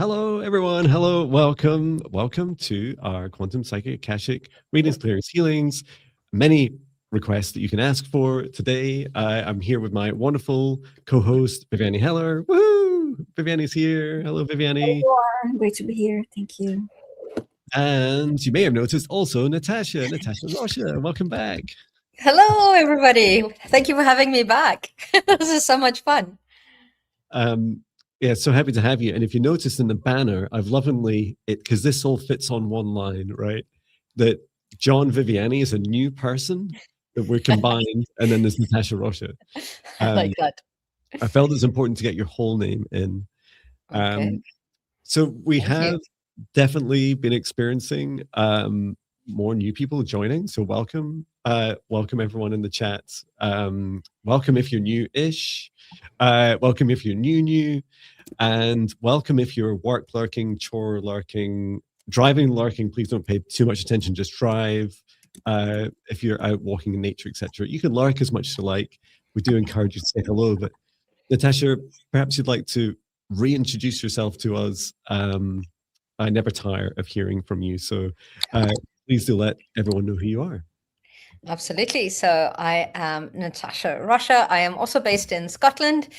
Hello, everyone. Hello, welcome. Welcome to our Quantum Psychic Akashic Readings, Clearings, Healings. Many requests that you can ask for today. I'm here with my wonderful co-host, Viviane Heller. Woo! Viviane's here. Hello, Viviane. Great to be here. Thank you. And you may have noticed also Natasha Rocha. Welcome back. Hello, everybody. Thank you for having me back. This is so much fun. Yeah, so happy to have you. And if you notice in the banner, I've lovingly, because this all fits on one line, right? That Jon Binnie is a new person that we're combined, and then there's Natasha Rocha. I like that. I felt it's important to get your whole name in. Okay. So we Thank have you. definitely been experiencing more new people joining. So welcome. Welcome everyone in the chat. Welcome if you're new-ish. Welcome if you're new. And welcome if you're work lurking, chore lurking, driving lurking. Please don't pay too much attention, just drive. If you're out walking in nature, etc. You can lurk as much as you like. We do encourage you to say hello. But Natasha, perhaps you'd like to reintroduce yourself to us. I never tire of hearing from you. So please do let everyone know who you are. Absolutely. So I am Natasha Rocha. I am also based in Scotland,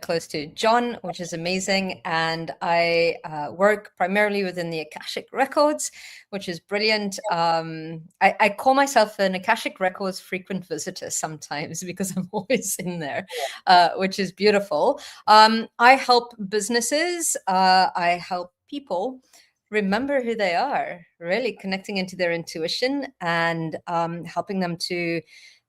close to Jon, which is amazing. And I work primarily within the Akashic Records, which is brilliant. I call myself an Akashic Records frequent visitor sometimes because I'm always in there, which is beautiful. I help businesses. I help people remember who they are, really connecting into their intuition and helping them to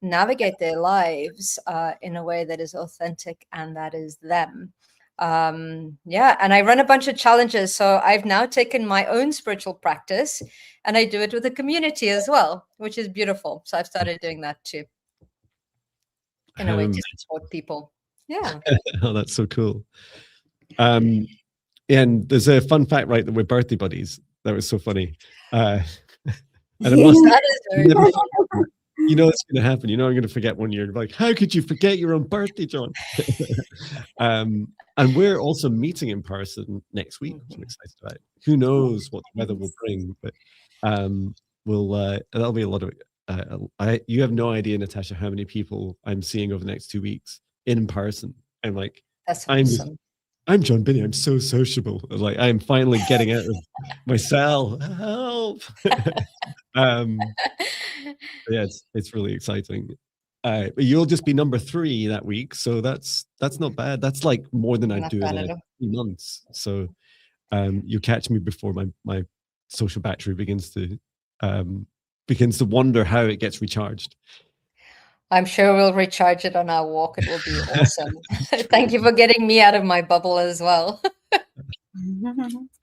navigate their lives in a way that is authentic and that is them. Yeah, and I run a bunch of challenges. So I've now taken my own spiritual practice and I do it with a community as well, which is beautiful. So I've started doing that too, in a way to support people. Yeah. Oh, that's so cool. And there's a fun fact, right, that we're birthday buddies. That was so funny. And I must That is very never, funny. you know it's going to happen. You know I'm going to forget one year. Like, how could you forget your own birthday, Jon? And we're also meeting in person next week, which I'm excited about. Who knows what the weather will bring, but that'll be a lot of. You have no idea, Natasha, how many people I'm seeing over the next 2 weeks in person. I'm like, That's awesome. I'm Jon Binnie. I'm so sociable. Like I'm finally getting out of my cell. Help! Yeah, it's really exciting. But you'll just be number 3 that week, so that's not bad. That's like more than I do in 3 months. So you catch me before my social battery begins to wonder how it gets recharged. I'm sure we'll recharge it on our walk. It will be awesome. Thank you for getting me out of my bubble as well.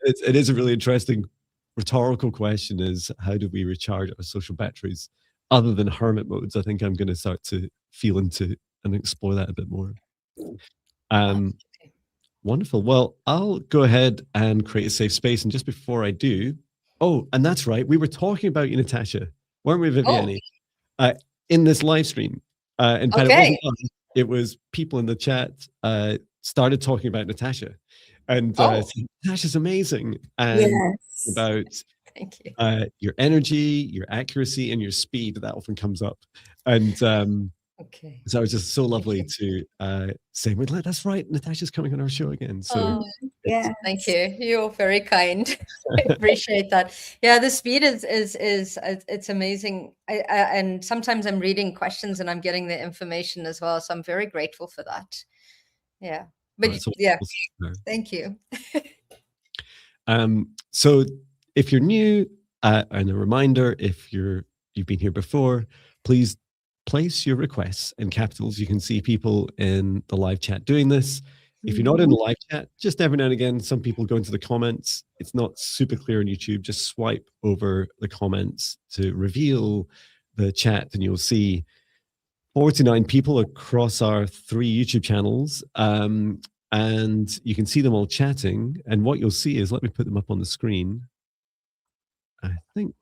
It is a really interesting rhetorical question is how do we recharge our social batteries other than hermit modes? I think I'm going to start to feel into and explore that a bit more. Wonderful. Well, I'll go ahead and create a safe space. And just before I do, and that's right. We were talking about you, Natasha, weren't we, Viviane? In this live stream. In fact, it wasn't us, it was people in the chat started talking about Natasha. And Natasha's amazing. And about Thank you. Your energy, your accuracy, and your speed, that often comes up. And so it was just so lovely to say, well, that's right, Natasha's coming on our show again. So thank you. You're very kind. I appreciate that. Yeah, the speed is it's amazing. And sometimes I'm reading questions and I'm getting the information as well. So I'm very grateful for that. Yeah. But thank you. So if you're new, and a reminder, if you've been here before, please place your requests in capitals. You can see people in the live chat doing this. If you're not in the live chat, just every now and again, some people go into the comments. It's not super clear on YouTube. Just swipe over the comments to reveal the chat and you'll see 49 people across our 3 YouTube channels. And you can see them all chatting. And what you'll see is, let me put them up on the screen. I think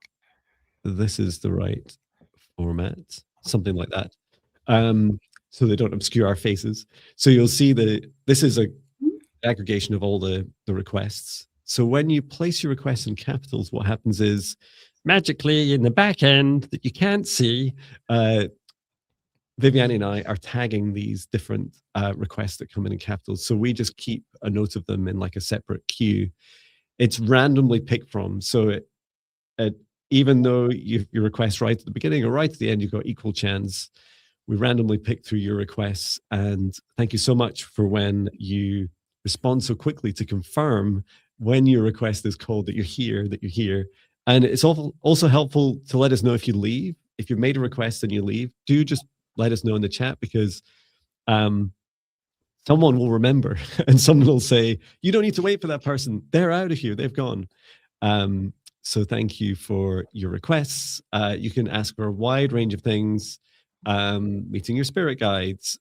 this is the right format, something like that. So they don't obscure our faces. So you'll see that this is an aggregation of all the requests. So when you place your request in capitals, what happens is magically in the back end that you can't see, Viviane and I are tagging these different requests that come in capitals. So we just keep a note of them in like a separate queue. It's randomly picked from. So even though your request right at the beginning or right at the end, you've got equal chance. We randomly pick through your requests. And thank you so much for when you respond so quickly to confirm when your request is called that you're here. And it's also helpful to let us know if you leave. If you've made a request and you leave, do just let us know in the chat, because someone will remember and someone will say, you don't need to wait for that person. They're out of here. They've gone. So thank you for your requests. You can ask for a wide range of things, meeting your spirit guides,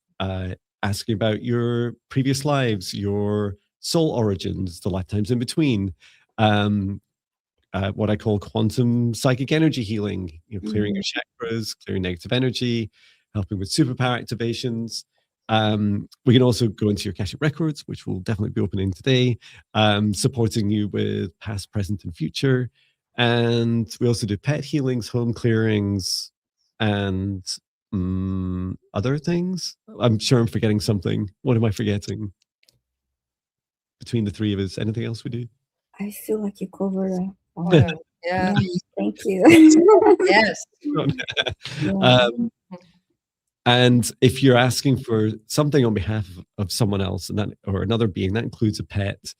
asking about your previous lives, your soul origins, the lifetimes in between, what I call quantum psychic energy healing, clearing your chakras, clearing negative energy, helping with superpower activations. We can also go into your Akashic records, which we'll definitely be opening today, supporting you with past, present, and future. And we also do pet healings, home clearings, and other things. I'm sure I'm forgetting something. What am I forgetting? Between the three of us, anything else we do? I feel like you covered it. Yeah. Thank you. Yes. And if you're asking for something on behalf of someone else and that, or another being, that includes a pet,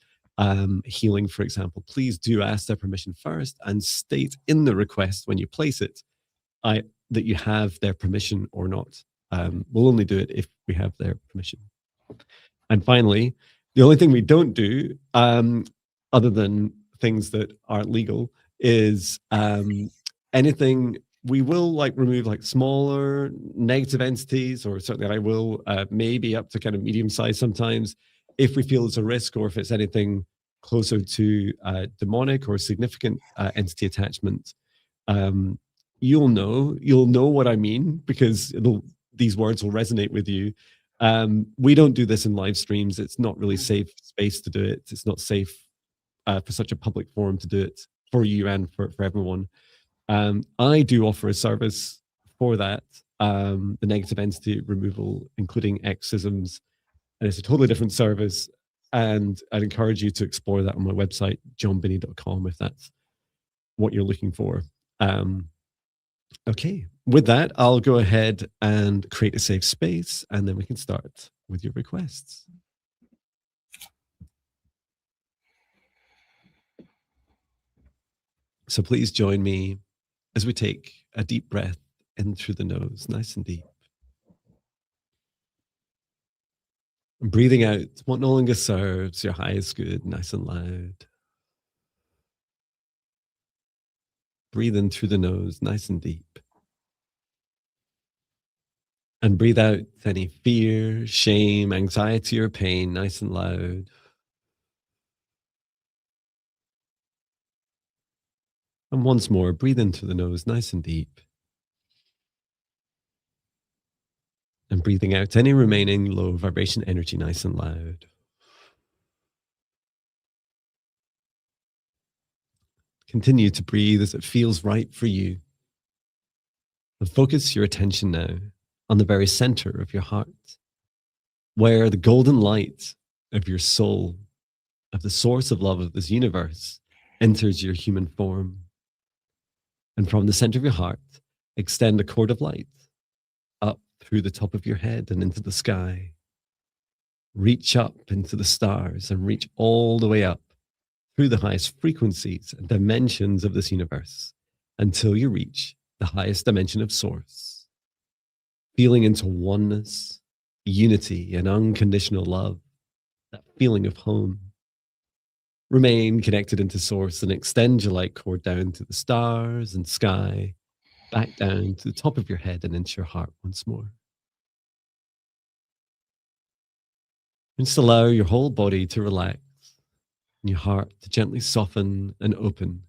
healing, for example, please do ask their permission first and state in the request when you place it that you have their permission or not. We'll only do it if we have their permission. And finally, the only thing we don't do, other than things that aren't legal, is anything. We will remove smaller negative entities, or certainly I will, maybe up to kind of medium size sometimes, if we feel it's a risk, or if it's anything closer to demonic or significant entity attachment. You'll know what I mean, because these words will resonate with you. We don't do this in live streams. It's not really safe space to do it. It's not safe for such a public forum to do it for you and for everyone. I do offer a service for that, the negative entity removal, including exorcisms, and it's a totally different service. And I'd encourage you to explore that on my website, jonbinnie.com, if that's what you're looking for. Okay, with that, I'll go ahead and create a safe space, and then we can start with your requests. So please join me as we take a deep breath in through the nose, nice and deep. And breathing out what no longer serves your highest good, nice and loud. Breathe in through the nose, nice and deep. And breathe out any fear, shame, anxiety, or pain, nice and loud. And once more, breathe into the nose, nice and deep. And breathing out any remaining low vibration energy, nice and loud. Continue to breathe as it feels right for you. And focus your attention now on the very center of your heart, where the golden light of your soul, of the source of love of this universe, enters your human form. And from the center of your heart, extend a cord of light up through the top of your head and into the sky. Reach up into the stars and reach all the way up through the highest frequencies and dimensions of this universe until you reach the highest dimension of source. Feeling into oneness, unity, and unconditional love, that feeling of home. Remain connected into source and extend your light cord down to the stars and sky, back down to the top of your head and into your heart once more. And just allow your whole body to relax and your heart to gently soften and open.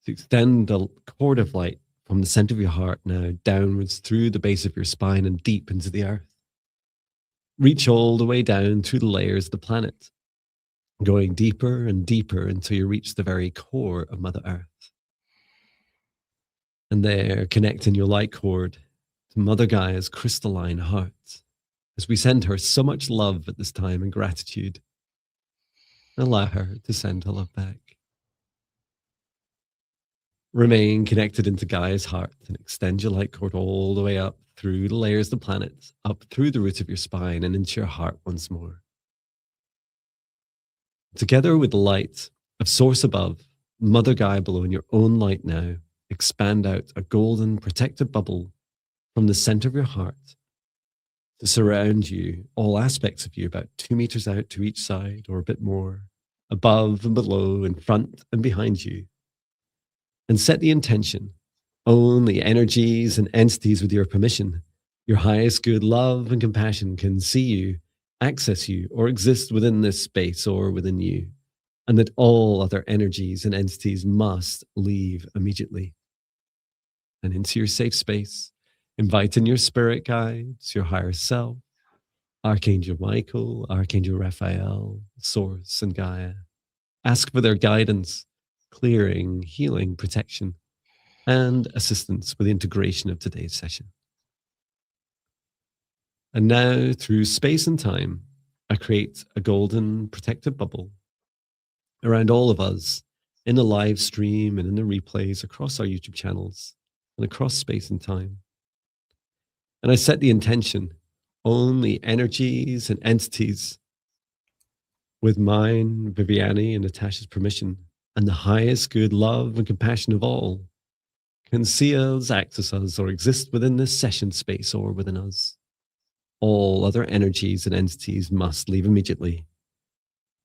To extend the cord of light from the center of your heart now downwards through the base of your spine and deep into the earth. Reach all the way down through the layers of the planet. going deeper and deeper until you reach the very core of Mother Earth. And there, connecting your light cord to Mother Gaia's crystalline heart, as we send her so much love at this time and gratitude. Allow her to send her love back. Remain connected into Gaia's heart and extend your light cord all the way up through the layers of the planet, up through the root of your spine and into your heart once more. Together with the light of Source above, Mother Gaia below, and your own light now, expand out a golden protective bubble from the center of your heart to surround you, all aspects of you, about 2 meters out to each side or a bit more, above and below, in front and behind you. And set the intention, only energies and entities with your permission, your highest good love and compassion can see you, access you, or exist within this space or within you, and that all other energies and entities must leave immediately. And into your safe space, invite in your spirit guides, your higher self, Archangel Michael, Archangel Raphael, Source, and Gaia. Ask for their guidance, clearing, healing, protection, and assistance with the integration of today's session. And now, through space and time, I create a golden protective bubble around all of us in the live stream and in the replays across our YouTube channels and across space and time. And I set the intention, only energies and entities with mine, Viviane, and Natasha's permission, and the highest good love and compassion of all, can see us, access us, or exist within this session space or within us. All other energies and entities must leave immediately.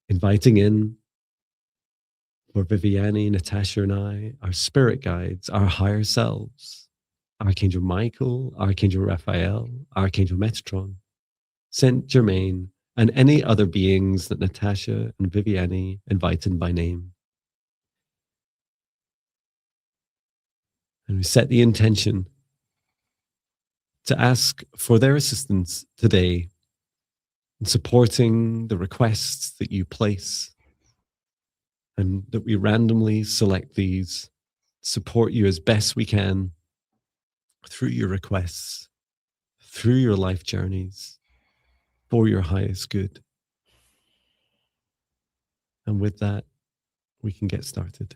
Inviting in for Viviane, Natasha, and I, our spirit guides, our higher selves, Archangel Michael, Archangel Raphael, Archangel Metatron, Saint Germain, and any other beings that Natasha and Viviane invite in by name. And we set the intention to ask for their assistance today in supporting the requests that you place, and that we randomly select these, support you as best we can through your requests, through your life journeys, for your highest good. And with that, we can get started.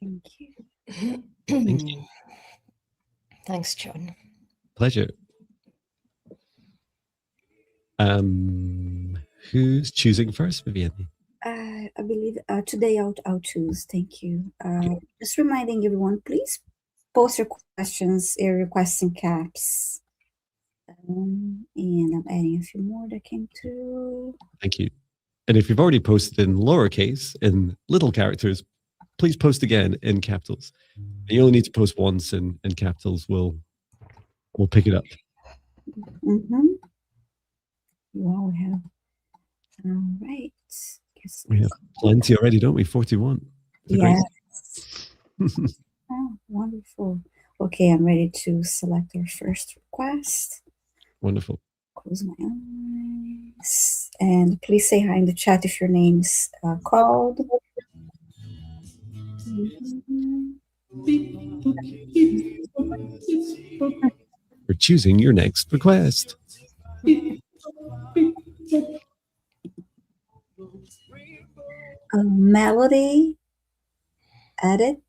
Thank you. Thank you. Thanks, Jon. Pleasure. Who's choosing first, Viviane? I believe today I'll choose. Thank you. Just reminding everyone, please post your questions, your requests in caps. And I'm adding a few more that came through. Thank you. And if you've already posted in lowercase, in little characters, please post again in capitals. And you only need to post once in capitals. We'll pick it up. Mm-hmm. Wow, we have. All right. Guess We have plenty already, don't we? 41. yes. Oh, wonderful. Okay, I'm ready to select our first request. Wonderful. Close my eyes. And please say hi in the chat if your name's called. For choosing your next request. Melody Addict.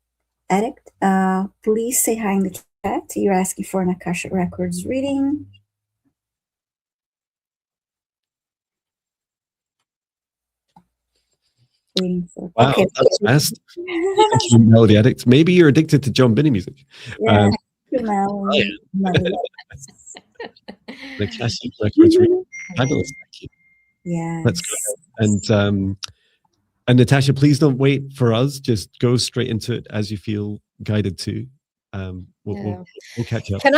Please say hi in the chat. You're asking for an Akashic Records reading. Waiting for. Wow, okay. that's fast. Thank you, Melody Addict. Maybe you're addicted to Jon Binnie music. Yeah, Melody. The Akashic Records reading. Fabulous. Thank you. Yes. Let's go. And Natasha, please don't wait for us. Just go straight into it as you feel guided to. We'll catch up. Can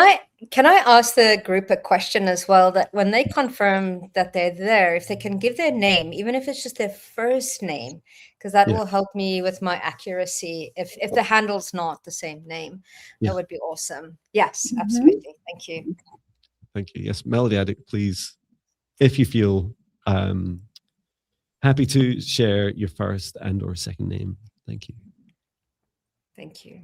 I ask the group a question as well? That when they confirm that they're there, if they can give their name, even if it's just their first name, because that will help me with my accuracy. If the handle's not the same name, that would be awesome. Yes, absolutely. Thank you. Thank you. Yes, Melody Addict, please, if you feel happy to share your first and or second name. Thank you. Thank you.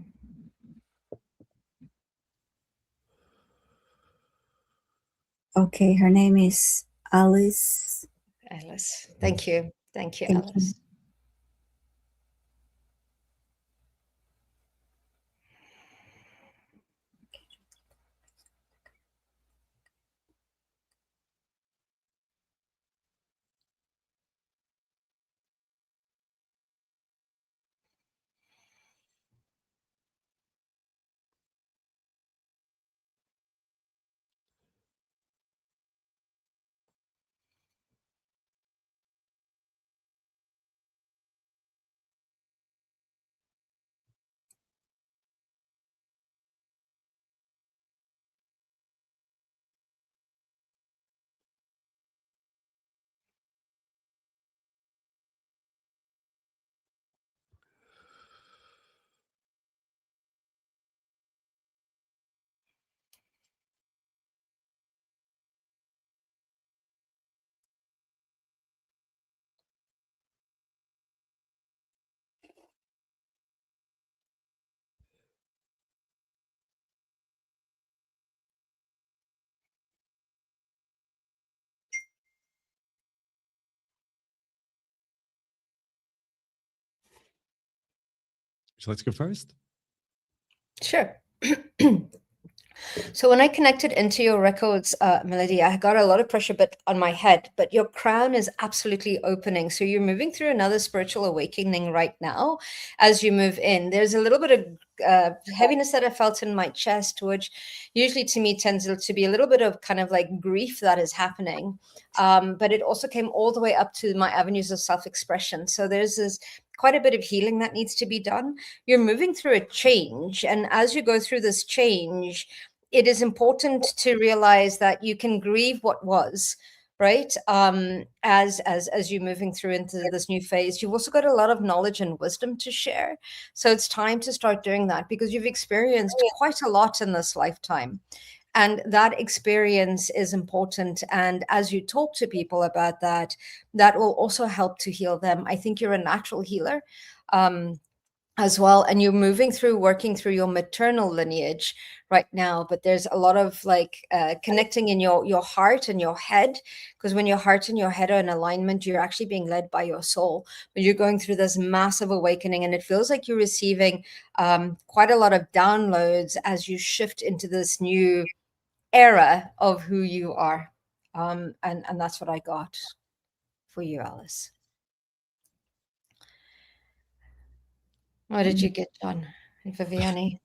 Okay, her name is Alice. Alice. Thank you. Thank you, Thank Alice. you. Would you like to go first? Sure. So when I connected into your records, Melody, I got a lot of pressure but on my head, but your crown is absolutely opening. So you're moving through another spiritual awakening right now as you move in. There's a little bit of heaviness that I felt in my chest, which usually to me tends to be a little bit of kind of like grief that is happening. But it also came all the way up to my avenues of self-expression. So there's this quite a bit of healing that needs to be done. You're moving through a change. And as you go through this change, it is important to realize that you can grieve what was, right? As you're moving through into this new phase, you've also got a lot of knowledge and wisdom to share. So it's time to start doing that because you've experienced quite a lot in this lifetime. And that experience is important. And as you talk to people about that, that will also help to heal them. I think you're a natural healer. As well, and you're moving through working through your maternal lineage right now, but there's a lot of like connecting in your heart and your head, because when your heart and your head are in alignment, you're actually being led by your soul. But you're going through this massive awakening, and it feels like you're receiving quite a lot of downloads as you shift into this new era of who you are, and that's what I got for you, Alice. What did you get, Jon and Viviane?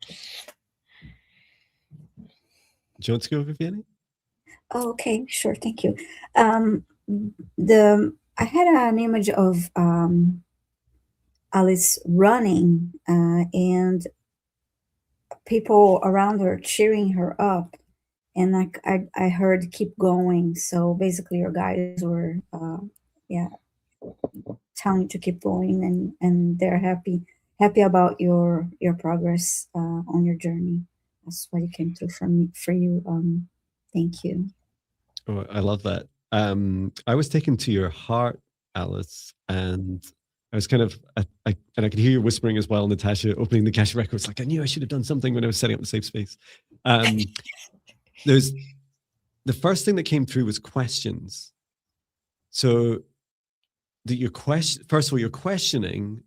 Do you want to go, Viviane? Oh, okay, sure, thank you. I had an image of Alice running and people around her cheering her up, and like I heard keep going. So basically, your guys were telling you to keep going, and they're happy about your progress on your journey. That's what it came through for you. Thank you. Oh, I love that. I was taken to your heart, Alice, and I was kind of, and I could hear you whispering as well, Natasha, opening the Akashic records, like I knew I should have done something when I was setting up the safe space. There's the first thing that came through was questions. So that your question, first of all, you're questioning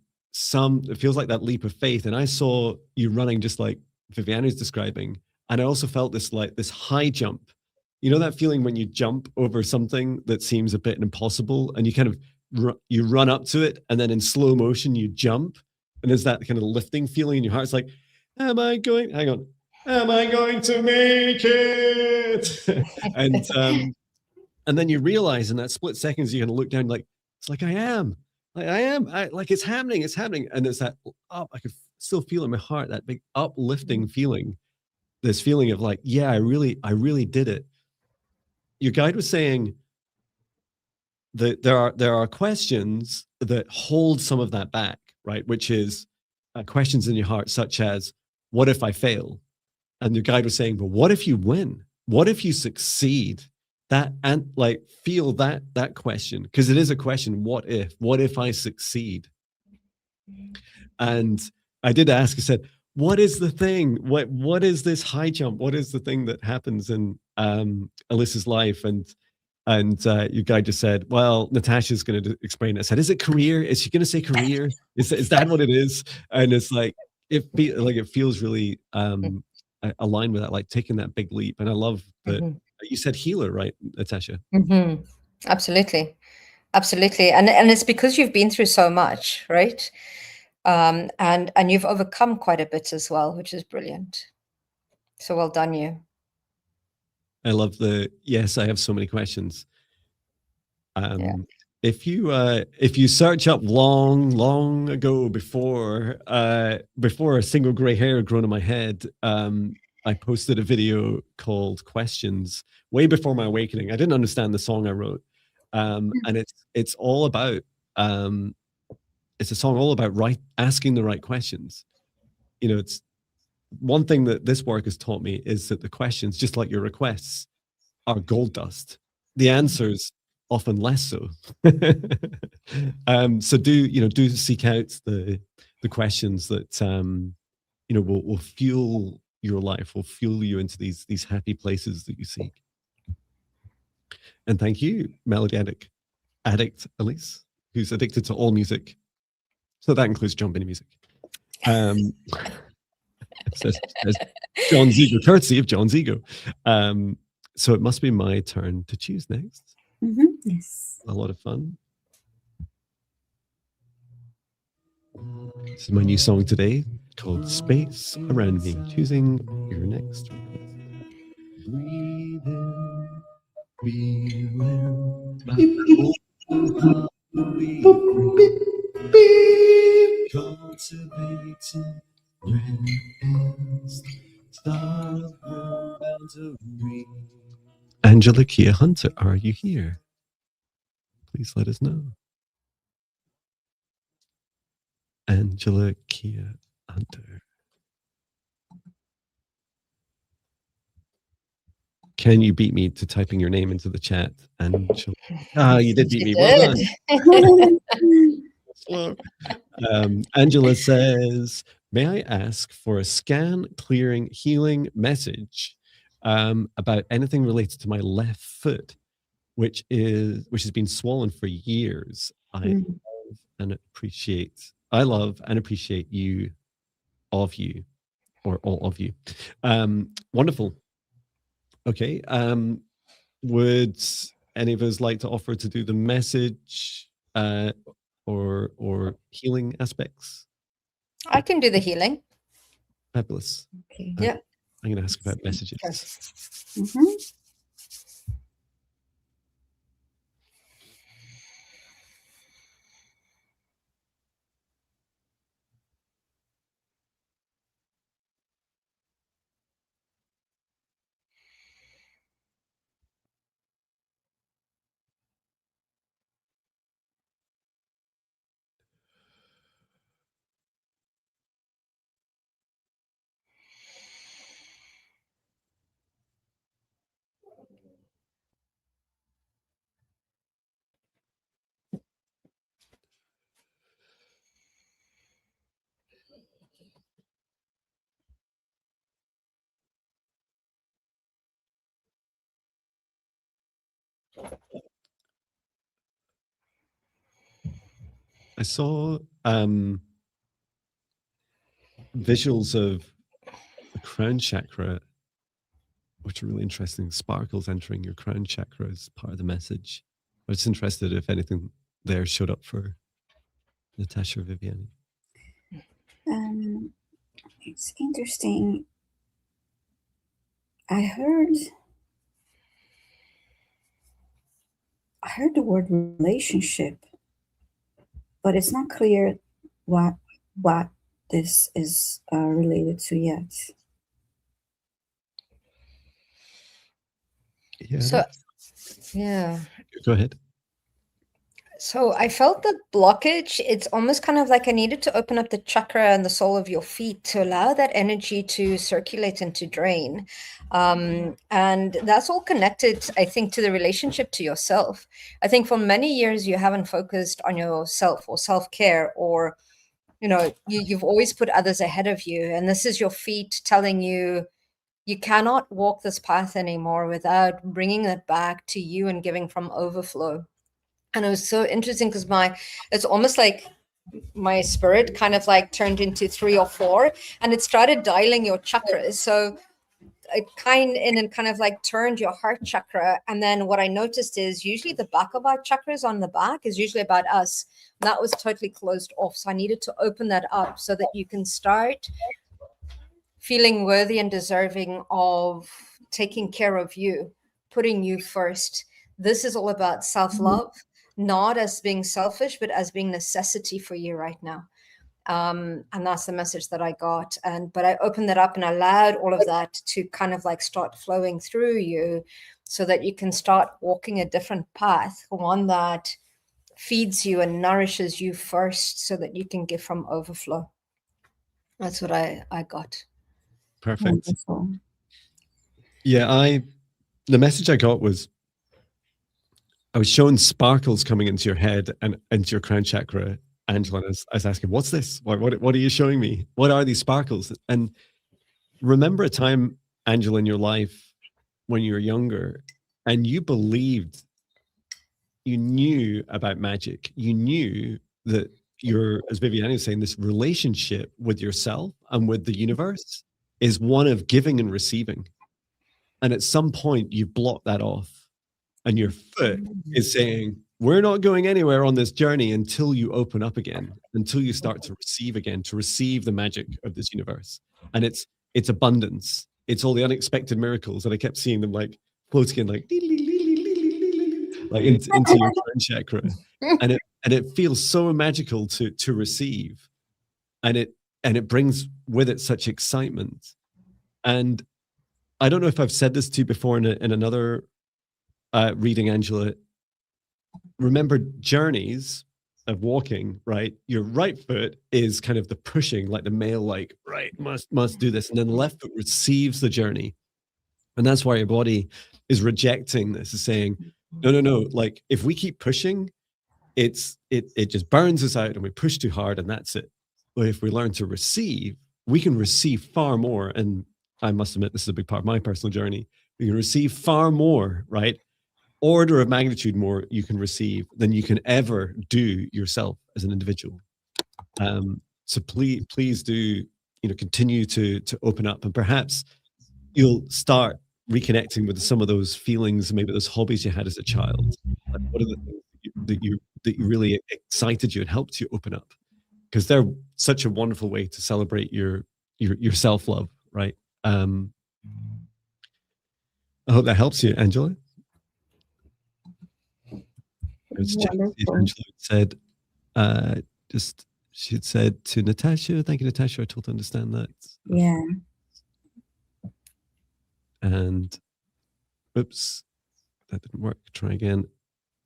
it feels like that leap of faith. And I saw you running just like Viviane is describing. And I also felt this high jump. You know that feeling when you jump over something that seems a bit impossible and you kind of you run up to it, and then in slow motion you jump, and there's that kind of lifting feeling in your heart. It's like, am I going to make it? and then you realize in that split seconds you kind of look down, like it's like I am, like it's happening, and there's that up. I could still feel in my heart that big uplifting feeling, this feeling of like, yeah, I really did it. Your guide was saying that there are questions that hold some of that back, right? Which is questions in your heart, such as, what if I fail? And your guide was saying, but what if you win? what if you succeed? That, and like feel that question, because it is a question. What if I succeed? And I did ask, I said, what is the thing? What is this high jump? What is the thing that happens in Alyssa's life? And your guy just said, well, Natasha's going to explain it. I said, is it career? Is she going to say career? Is that what it is? And it's like, it feels really aligned with that, like taking that big leap. And I love that you said healer, right, Natasha? Absolutely. Absolutely. And it's because you've been through so much, right? And you've overcome quite a bit as well, which is brilliant. So well done, you. I love yes, I have so many questions. If you search up long ago, before a single gray hair had grown on my head, I posted a video called Questions way before my awakening. I didn't understand the song I wrote. And it's all about it's a song all about asking the right questions. You know, it's one thing that this work has taught me is that the questions, just like your requests, are gold dust. The answers often less so. So do seek out the questions that will fuel your life, will fuel you into these happy places that you seek. And thank you, Melody Addict Elise, who's addicted to all music. So that includes Jon Binnie music. Says John's ego, courtesy of John's ego. So it must be my turn to choose next. Yes. A lot of fun. This is my new song today called Space Around Me. Choosing your next request. Breathe in, feel in, cultivating rest, stars boundary. Angela Kia Hunter, are you here? Please let us know. Angela Kia Hunter. Can you beat me to typing your name into the chat? Angela. You did beat me. Well done. Slow. Angela says, may I ask for a scan, clearing, healing message about anything related to my left foot, which has been swollen for years. I love and appreciate you, or all of you. Wonderful. Okay. Would any of us like to offer to do the message or healing aspects? I can do the healing. Fabulous. Okay. Yeah. I'm going to ask about messages. I saw visuals of the crown chakra, which are really interesting. Sparkles entering your crown chakra as part of the message. I was interested if anything there showed up for Natasha or Viviane. It's interesting. I heard the word relationship, but it's not clear what this is related to yet. Yeah. So, yeah. Go ahead. So I felt the blockage. It's almost kind of like I needed to open up the chakra and the sole of your feet to allow that energy to circulate and to drain. And that's all connected, I think, to the relationship to yourself. I think for many years you haven't focused on yourself or self-care, or you've always put others ahead of you. And this is your feet telling you you cannot walk this path anymore without bringing that back to you and giving from overflow. And it was so interesting because it's almost like my spirit kind of like turned into 3 or 4, and it started dialing your chakras. So it kind of like turned your heart chakra. And then what I noticed is usually the back of our chakras on the back is usually about us. That was totally closed off. So I needed to open that up so that you can start feeling worthy and deserving of taking care of you, putting you first. This is all about self-love, not as being selfish, but as being necessity for you right now. And that's the message that I got. But I opened that up and allowed all of that to kind of like start flowing through you so that you can start walking a different path, one that feeds you and nourishes you first so that you can give from overflow. That's what I got. Perfect. Wonderful. Yeah, the message I got was, I was shown sparkles coming into your head and into your crown chakra, Angela. I was asking, what's this? What are you showing me? What are these sparkles? And remember a time, Angela, in your life when you were younger and you believed, you knew about magic. You knew that as Viviane was saying, this relationship with yourself and with the universe is one of giving and receiving. And at some point you block that off and your foot is saying, we're not going anywhere on this journey until you open up again, until you start to receive again, to receive the magic of this universe. And it's abundance. It's all the unexpected miracles. And I kept seeing them like floating in, like into your crown chakra. And it feels so magical to receive. And it brings with it such excitement. And I don't know if I've said this to you before in another reading, Angela. Remember journeys of walking, right? Your right foot is kind of the pushing, like the male, like, right, must do this. And then the left foot receives the journey. And that's why your body is rejecting this, is saying, no. Like if we keep pushing, it just burns us out and we push too hard and that's it. But if we learn to receive, we can receive far more. And I must admit, this is a big part of my personal journey. We can receive far more, right? Order of magnitude more you can receive than you can ever do yourself as an individual. So please do, continue to open up, and perhaps you'll start reconnecting with some of those feelings, maybe those hobbies you had as a child. Like what are the things that you really excited you and helped you open up? Because they're such a wonderful way to celebrate your self-love, right? I hope that helps you, Angela. Angela said, she had said to Natasha, thank you, Natasha, I totally understand that. Yeah. And oops, that didn't work. Try again.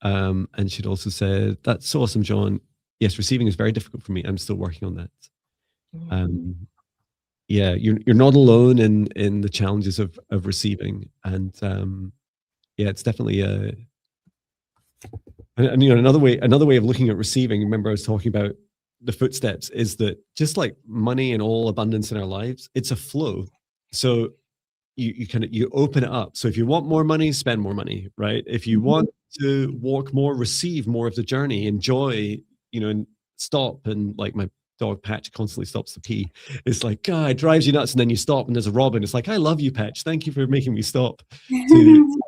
And she'd also said, that's so awesome, Jon. Yes, receiving is very difficult for me. I'm still working on that. Yeah, you're not alone in the challenges of receiving. And yeah, it's definitely and another way of looking at receiving, remember I was talking about the footsteps, is that just like money and all abundance in our lives, it's a flow. So you open it up. So if you want more money, spend more money, right? If you want to walk more, receive more of the journey, enjoy, and stop. And like my dog Patch constantly stops to pee. It's like, God, it drives you nuts. And then you stop and there's a robin. It's like, I love you, Patch. Thank you for making me stop. To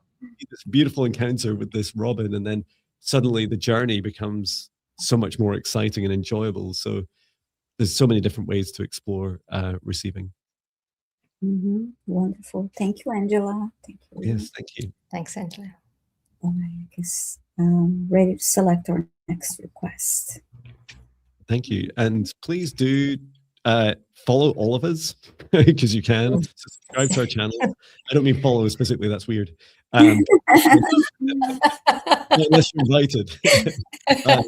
this beautiful encounter with this robin. And then suddenly the journey becomes so much more exciting and enjoyable. So there's so many different ways to explore receiving. Wonderful. Thank you, Angela. Thank you. Yes, thank you. Thanks, Angela. All right, I guess ready to select our next request. Thank you. And please do follow all of us because you can. Subscribe to our channel. I don't mean follow specifically, that's weird. unless you're invited. But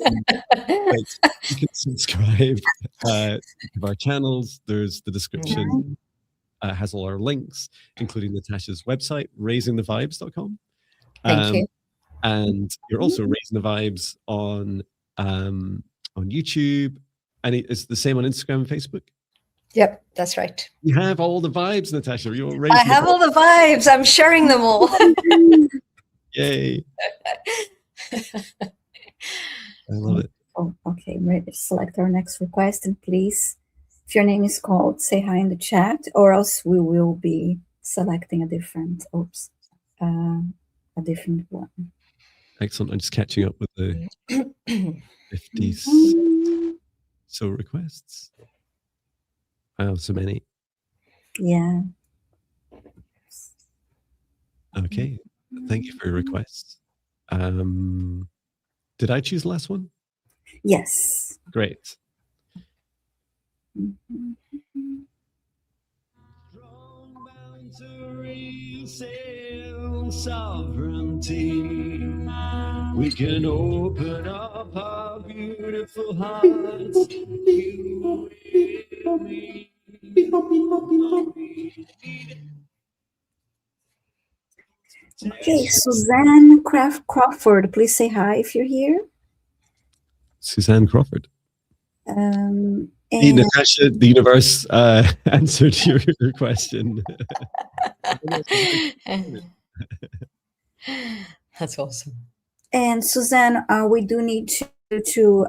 you can subscribe to our channels. There's the description. Has all our links, including Natasha's website, raisingthevibes.com. Thank you. And you're also raising the vibes on YouTube, and it's the same on Instagram and Facebook. Yep, that's right. You have all the vibes, Natasha. You're I have all the vibes. I'm sharing them all. Yay! I love it. Oh, okay, ready to select our next request, and please, if your name is called, say hi in the chat, or else we will be selecting a different, a different one. Excellent. I'm just catching up with the 50 so requests. Wow, so many. Yeah. Okay. Thank you for your requests. Did I choose the last one? Yes. Great. Sovereignty. We can open up our beautiful hearts. You and me. Okay, Suzanne Crawford, please say hi if you're here. Suzanne Crawford. And Natasha, the universe answered your question. That's awesome. And Suzanne, we do need to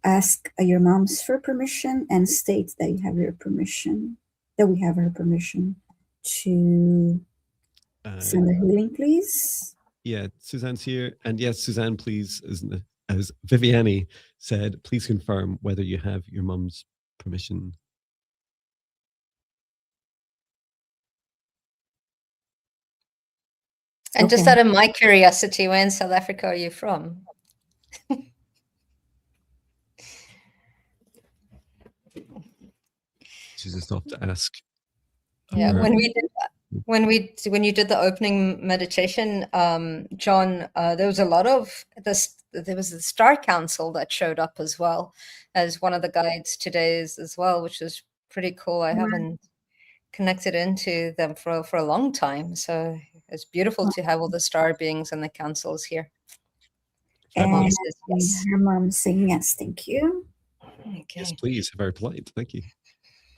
ask your mom's for permission and state that you have your permission, that we have her permission to send a healing, please. Yeah, Suzanne's here. And yes, Suzanne, please, as Viviane said, please confirm whether you have your mum's permission. And just out of my curiosity, where in South Africa are you from? She's just off to ask. Yeah, when we did that, when you did the opening meditation, John, there was a lot of this. There was the Star Council that showed up as well as one of the guides today's as well, which was pretty cool. I haven't connected into them for a long time, so it's beautiful to have all the star beings and the councils here. And yes. Her mom saying yes, thank you. Okay. Yes, please. Very polite. Thank you.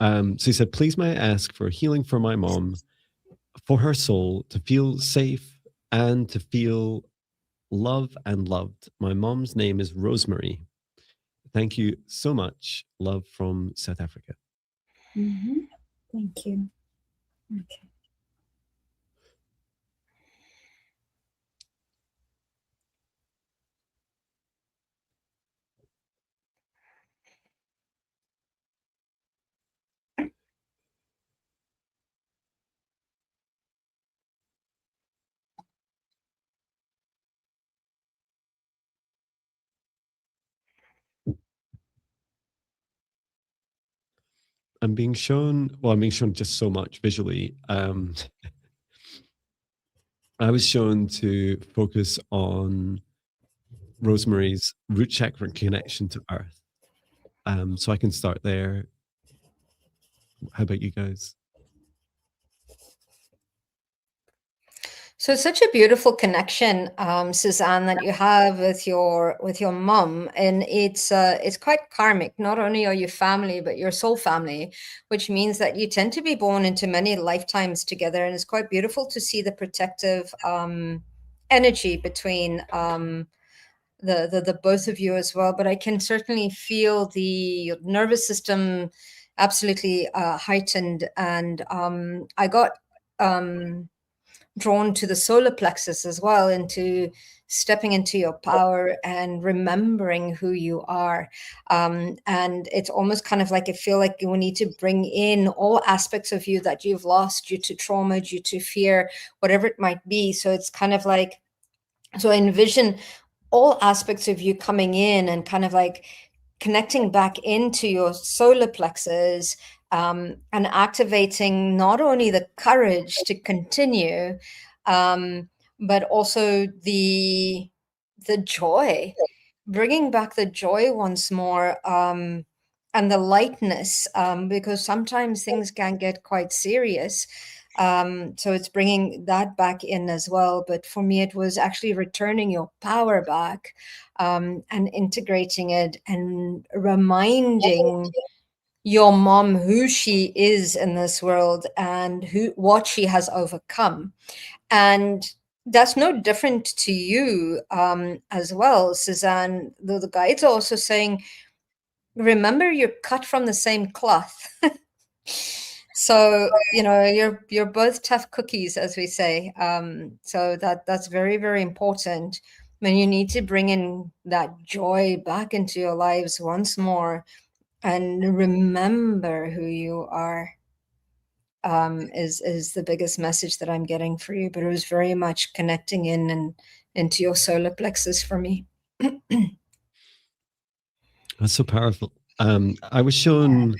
So he said, please may I ask for healing for my mom, for her soul to feel safe and to feel love and loved. My mom's name is Rosemary. Thank you so much. Love from South Africa. Thank you. Okay. I'm being shown just so much visually. I was shown to focus on Rosemary's root chakra connection to earth. So I can start there. How about you guys? So it's such a beautiful connection, Suzanne, that you have with your mom, and it's quite karmic. Not only are you family, but you're soul family, which means that you tend to be born into many lifetimes together, and it's quite beautiful to see the protective energy between the both of you as well. But I can certainly feel the nervous system absolutely heightened, and I got drawn to the solar plexus as well, into stepping into your power and remembering who you are. And it's almost kind of like, I feel like you need to bring in all aspects of you that you've lost due to trauma, due to fear, whatever it might be. So it's kind of like, so I envision all aspects of you coming in and kind of like connecting back into your solar plexus, and activating not only the courage to continue, but also the joy, bringing back the joy once more, and the lightness, because sometimes things can get quite serious. So it's bringing that back in as well. But for me, it was actually returning your power back, and integrating it and reminding your mom who she is in this world and what she has overcome. And that's no different to you, as well, Suzanne. The guides are also saying, remember, you're cut from the same cloth. So you're both tough cookies, as we say. So that's very, very important. When you need to bring in that joy back into your lives once more and remember who you are, is the biggest message that I'm getting for you. But it was very much connecting in and into your solar plexus for me. That's so powerful. I was shown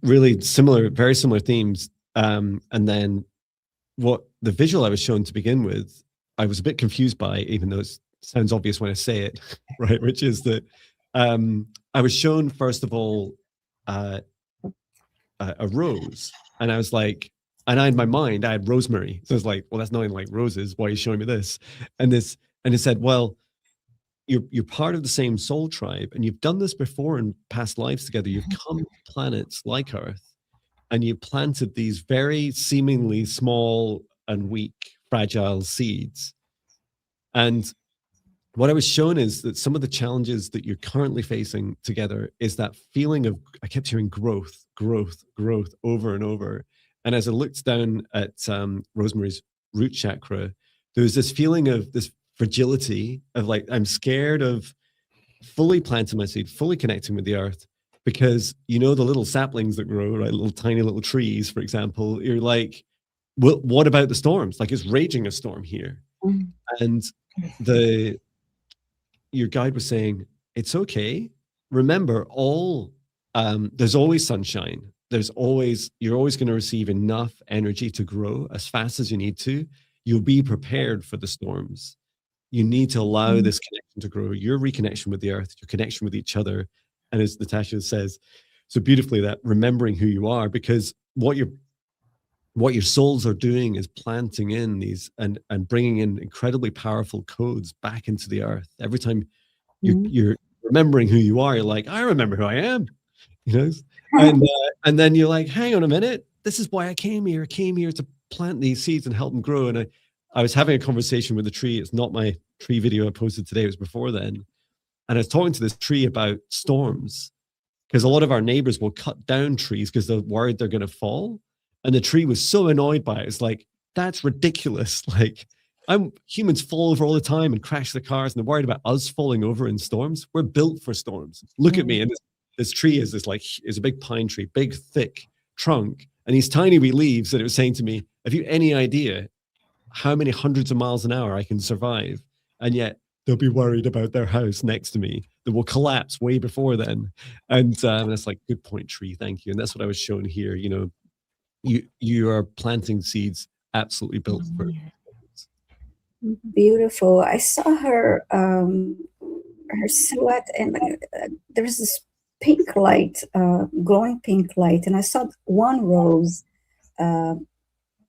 really similar, very similar themes. And then what the visual I was shown to begin with, I was a bit confused by, even though it sounds obvious when I say it, right? Which is that I was shown, first of all, a rose. And I was like, and I had my mind, I had rosemary. So I was like, well, that's nothing like roses. Why are you showing me this? And it said, well, you're part of the same soul tribe, and you've done this before in past lives together. You've come to planets like Earth, and you planted these very seemingly small and weak, fragile seeds. And what I was shown is that some of the challenges that you're currently facing together is that feeling of, I kept hearing growth, growth, growth over and over. And as I looked down at Rosemary's root chakra, there was this feeling of this fragility of like, I'm scared of fully planting my seed, fully connecting with the earth, because the little saplings that grow, right, little tiny little trees, for example, you're like, well, what about the storms? Like, it's raging a storm here. And your guide was saying, it's okay. Remember, there's always sunshine. You're always going to receive enough energy to grow as fast as you need to. You'll be prepared for the storms. You need to allow this connection to grow, your reconnection with the earth, your connection with each other. And as Natasha says so beautifully, that remembering who you are, because what your souls are doing is planting in these and bringing in incredibly powerful codes back into the earth. Every time you're remembering who you are, you're like, I remember who I am, and then you're like, hang on a minute, this is why I came here. I came here to plant these seeds and help them grow. And I was having a conversation with a tree. It's not my tree video I posted today, it was before then. And I was talking to this tree about storms, because a lot of our neighbors will cut down trees because they're worried they're going to fall. And the tree was so annoyed by it. It's like, that's ridiculous. Like, humans fall over all the time and crash their cars, and they're worried about us falling over in storms. We're built for storms. Look at me. And this tree is a big pine tree, big, thick trunk, and these tiny wee leaves. And it was saying to me, have you any idea how many hundreds of miles an hour I can survive? And yet they'll be worried about their house next to me that will collapse way before then. And that's like, good point, tree. Thank you. And that's what I was shown here. You are planting seeds absolutely built for it. Beautiful. I saw her silhouette, and there's this pink light, glowing pink light, and I saw one rose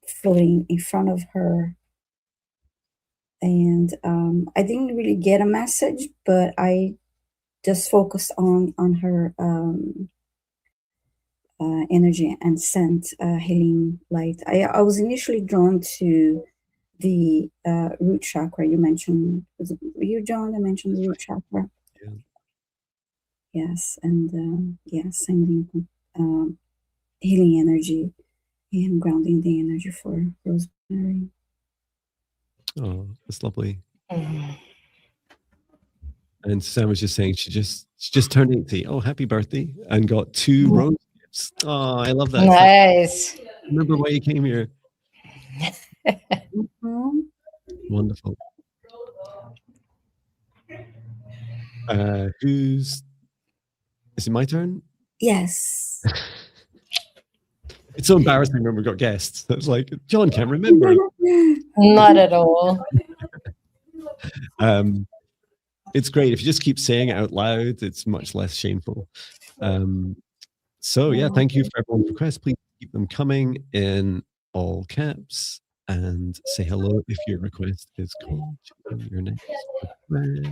floating in front of her. And I didn't really get a message, but I just focused on her energy and scent, healing light. I was initially drawn to the root chakra you mentioned. Was it you, Jon, that mentioned the root chakra? Yeah. Yes, and sending healing energy and grounding the energy for Rosemary. Oh, that's lovely. And Sam was just saying she just turned 80. Oh, happy birthday! And got 2 rose gifts. Oh, I love that. Nice. Like, remember why you came here. Wonderful. Is it my turn? Yes. It's so embarrassing when we've got guests. It's like, Jon can't remember. Not at all. It's great. If you just keep saying it out loud, it's much less shameful. So yeah, thank you for everyone's requests. Please keep them coming in all caps and say hello if your request is called. Your next request.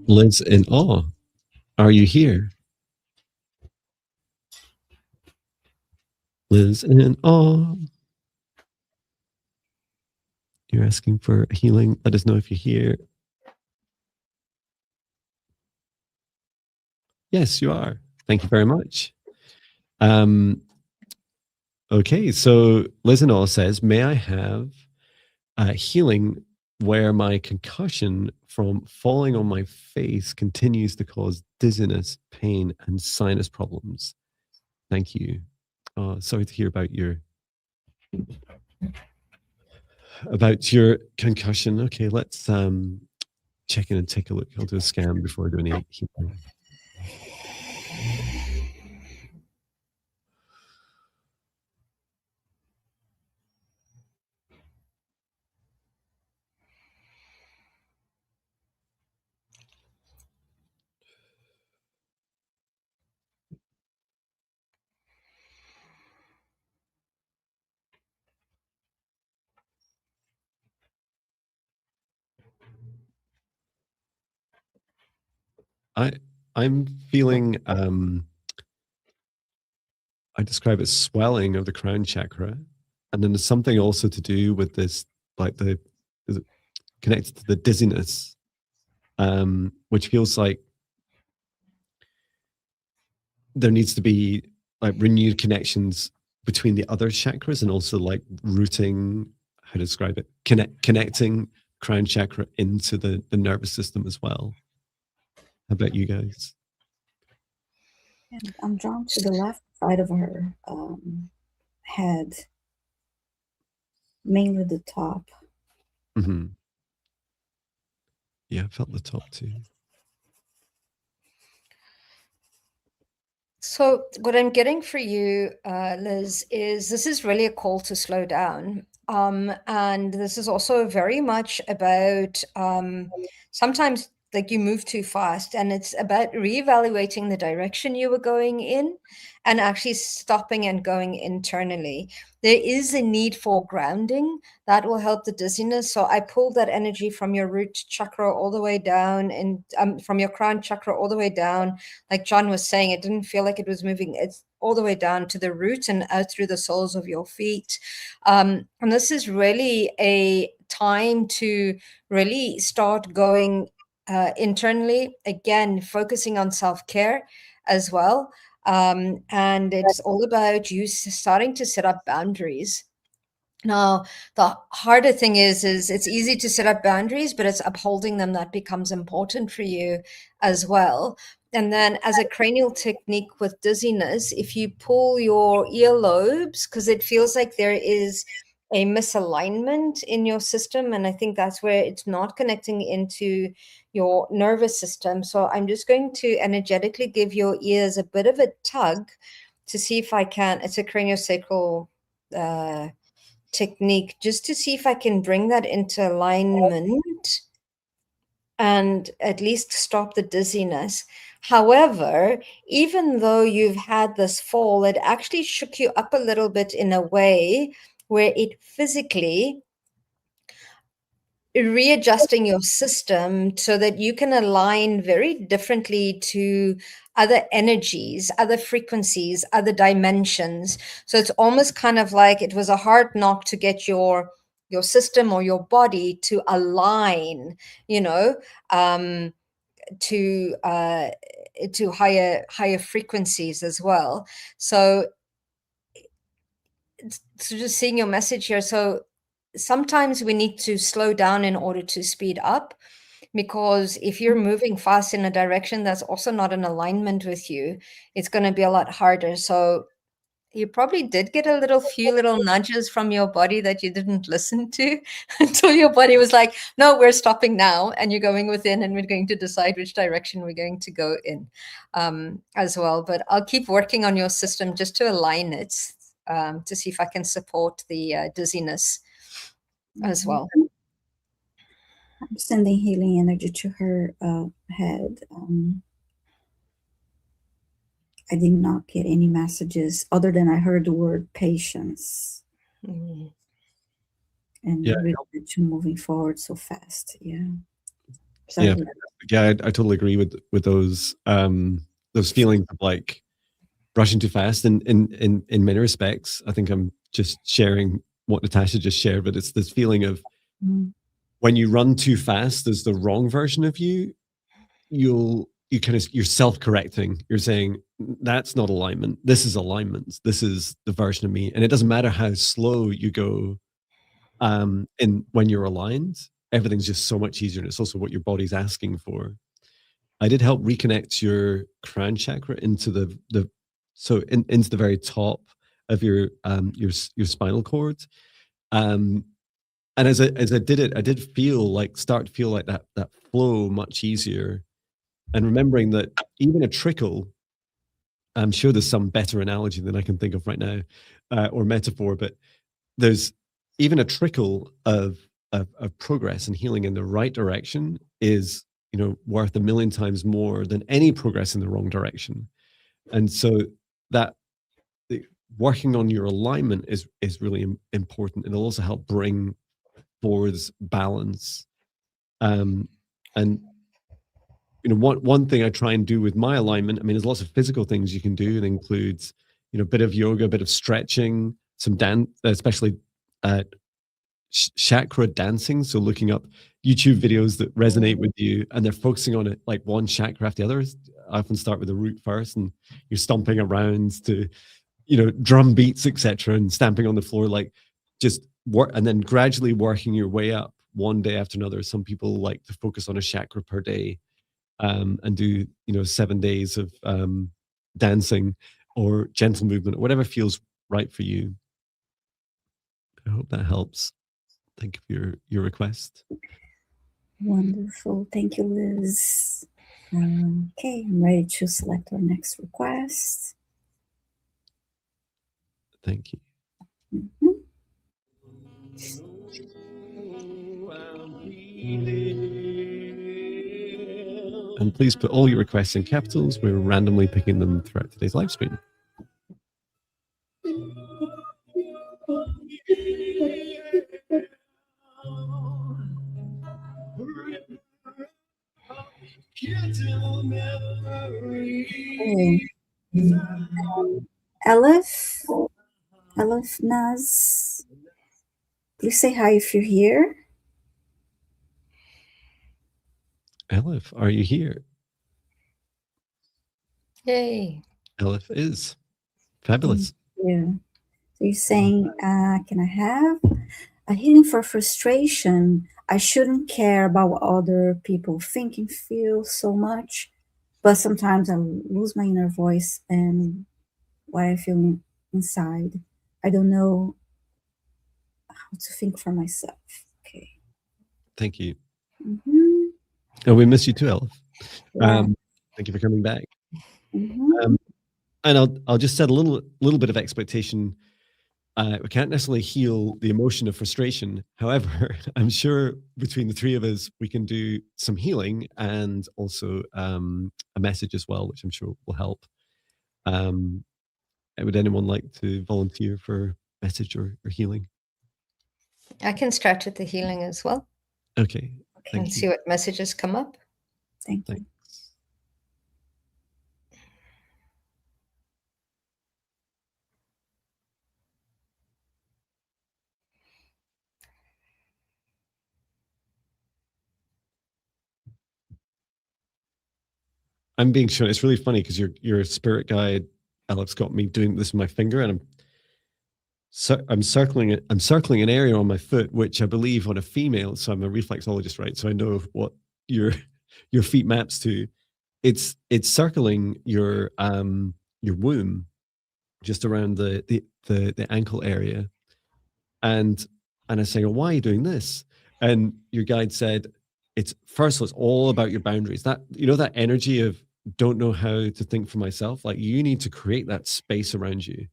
Liz in awe. Are you here? Liz in awe. You're asking for healing. Let us know if you're here. Yes, you are. Thank you very much. Okay, so Liz in awe says, may I have healing where my concussion from falling on my face continues to cause dizziness, pain, and sinus problems? Thank you. Sorry to hear about your concussion. Okay, let's check in and take a look. I'll do a scan before I do any healing. I'm feeling I describe it as swelling of the crown chakra, and then there's something also to do with this, like is it connected to the dizziness, which feels like there needs to be like renewed connections between the other chakras, and also like rooting, how to describe it, connecting crown chakra into the nervous system as well. How about you guys? I'm drawn to the left side of her head, mainly the top. Mm-hmm. Yeah, I felt the top too. So what I'm getting for you, Liz, is this is really a call to slow down. And this is also very much about sometimes like you move too fast, and it's about reevaluating the direction you were going in and actually stopping and going internally. There is a need for grounding that will help the dizziness. So I pulled that energy from your root chakra all the way down, and from your crown chakra all the way down. Like Jon was saying, it didn't feel like it was moving. It's all the way down to the root and out through the soles of your feet. And this is really a time to really start going internally, again, focusing on self-care as well. And it's all about you starting to set up boundaries. Now, the harder thing is it's easy to set up boundaries, but it's upholding them that becomes important for you as well. And then as a cranial technique with dizziness, if you pull your earlobes, because it feels like there is a misalignment in your system, and I think that's where it's not connecting into your nervous system. So I'm just going to energetically give your ears a bit of a tug to see if I can. It's a craniosacral technique, just to see if I can bring that into alignment and at least stop the dizziness. However, even though you've had this fall, it actually shook you up a little bit in a way where it physically readjusting your system so that you can align very differently to other energies, other frequencies, other dimensions. So it's almost kind of like it was a hard knock to get your system or your body to align, you know, to higher frequencies as well. So just seeing your message here. So sometimes we need to slow down in order to speed up. Because if you're moving fast in a direction that's also not in alignment with you, it's going to be a lot harder. So you probably did get a few little nudges from your body that you didn't listen to until your body was like, no, we're stopping now. And you're going within, and we're going to decide which direction we're going to go in as well. But I'll keep working on your system just to align it to see if I can support the dizziness as well. I'm sending healing energy to her head. I did not get any messages other than I heard the word patience. And really to moving forward so fast. Yeah. So I totally agree with those feelings of like rushing too fast. And in many respects, I think I'm just sharing what Natasha just shared, but it's this feeling of when you run too fast as the wrong version of you, you're self-correcting. You're saying, that's not alignment. This is alignment. This is the version of me. And it doesn't matter how slow you go and when you're aligned, everything's just so much easier. And it's also what your body's asking for. I did help reconnect your crown chakra into the very top of your spinal cord. And as I did it, I did start to feel like that flow much easier. And remembering that even a trickle, I'm sure there's some better analogy than I can think of right now, or metaphor, but there's even a trickle of progress and healing in the right direction is, worth 1,000,000 times more than any progress in the wrong direction. And so that working on your alignment is really important. And it'll also help bring forwards balance. And one thing I try and do with my alignment, I mean, there's lots of physical things you can do. It includes, a bit of yoga, a bit of stretching, some dance, especially chakra dancing. So looking up YouTube videos that resonate with you, and they're focusing on it like one chakra after the other. I often start with the root first, and you're stomping around to, drum beats, etc., and stamping on the floor, like just work, and then gradually working your way up one day after another. Some people like to focus on a chakra per day. And do 7 days of dancing or gentle movement, or whatever feels right for you. I hope that helps. Thank you for your request. Wonderful. Thank you, Liz. Okay, I'm ready to select our next request. Thank you. And please put all your requests in capitals. We're randomly picking them throughout today's live stream. Aleph Naz, please say hi if you're here. Aleph, are you here? Yay. Aleph is fabulous. Yeah. So you're saying, can I have a healing for frustration? I shouldn't care about what other people think and feel so much, but sometimes I lose my inner voice and what I feel inside. I don't know how to think for myself. Okay. Thank you. Mm-hmm. Oh, we miss you too, Aleph. Yeah. Thank you for coming back. Mm-hmm. And I'll just set a little bit of expectation. We can't necessarily heal the emotion of frustration. However, I'm sure between the three of us, we can do some healing and also a message as well, which I'm sure will help. Would anyone like to volunteer for message or healing? I can start with the healing as well. Okay. Thank you. See what messages come up. Thank you. Thanks. I'm being shown. It's really funny because your spirit guide, Alex, got me doing this with my finger, and I'm circling an area on my foot, which I believe on a female. So I'm a reflexologist, right? So I know what your feet maps to, it's circling your womb, just around the ankle area. And I say, well, why are you doing this? And your guide said, it's all about your boundaries. That, that energy of don't know how to think for myself. Like, you need to create that space around you.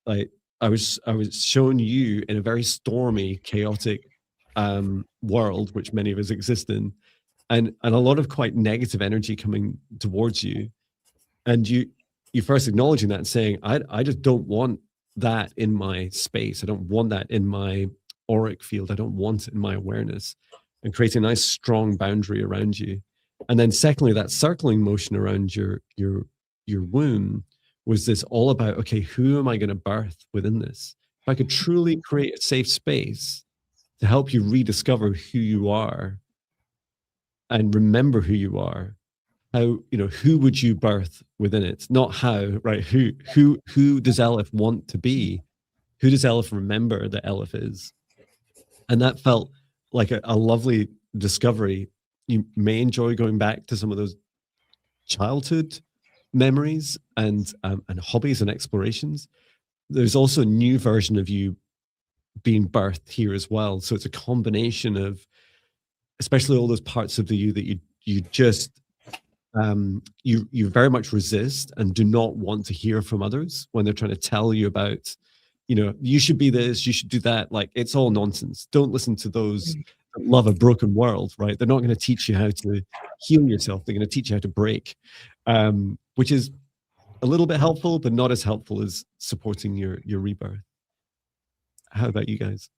Like, I was showing you in a very stormy, chaotic world, which many of us exist in, and a lot of quite negative energy coming towards you. And you first acknowledging that and saying, I just don't want that in my space. I don't want that in my auric field. I don't want it in my awareness, and creating a nice strong boundary around you. And then secondly, that circling motion around your womb was this all about, okay, who am I going to birth within this? If I could truly create a safe space to help you rediscover who you are and remember who you are, how, who would you birth within it? Not how, right? Who does Elif want to be? Who does Elif remember that Elif is? And that felt like a lovely discovery. You may enjoy going back to some of those childhood memories and hobbies and explorations. There's also a new version of you being birthed here as well. So it's a combination of, especially all those parts of the you that you just you very much resist and do not want to hear from others when they're trying to tell you about, you should be this, you should do that. Like, it's all nonsense. Don't listen to those that love a broken world, right? They're not going to teach you how to heal yourself. They're going to teach you how to break, which is a little bit helpful, but not as helpful as supporting your rebirth. How about you guys?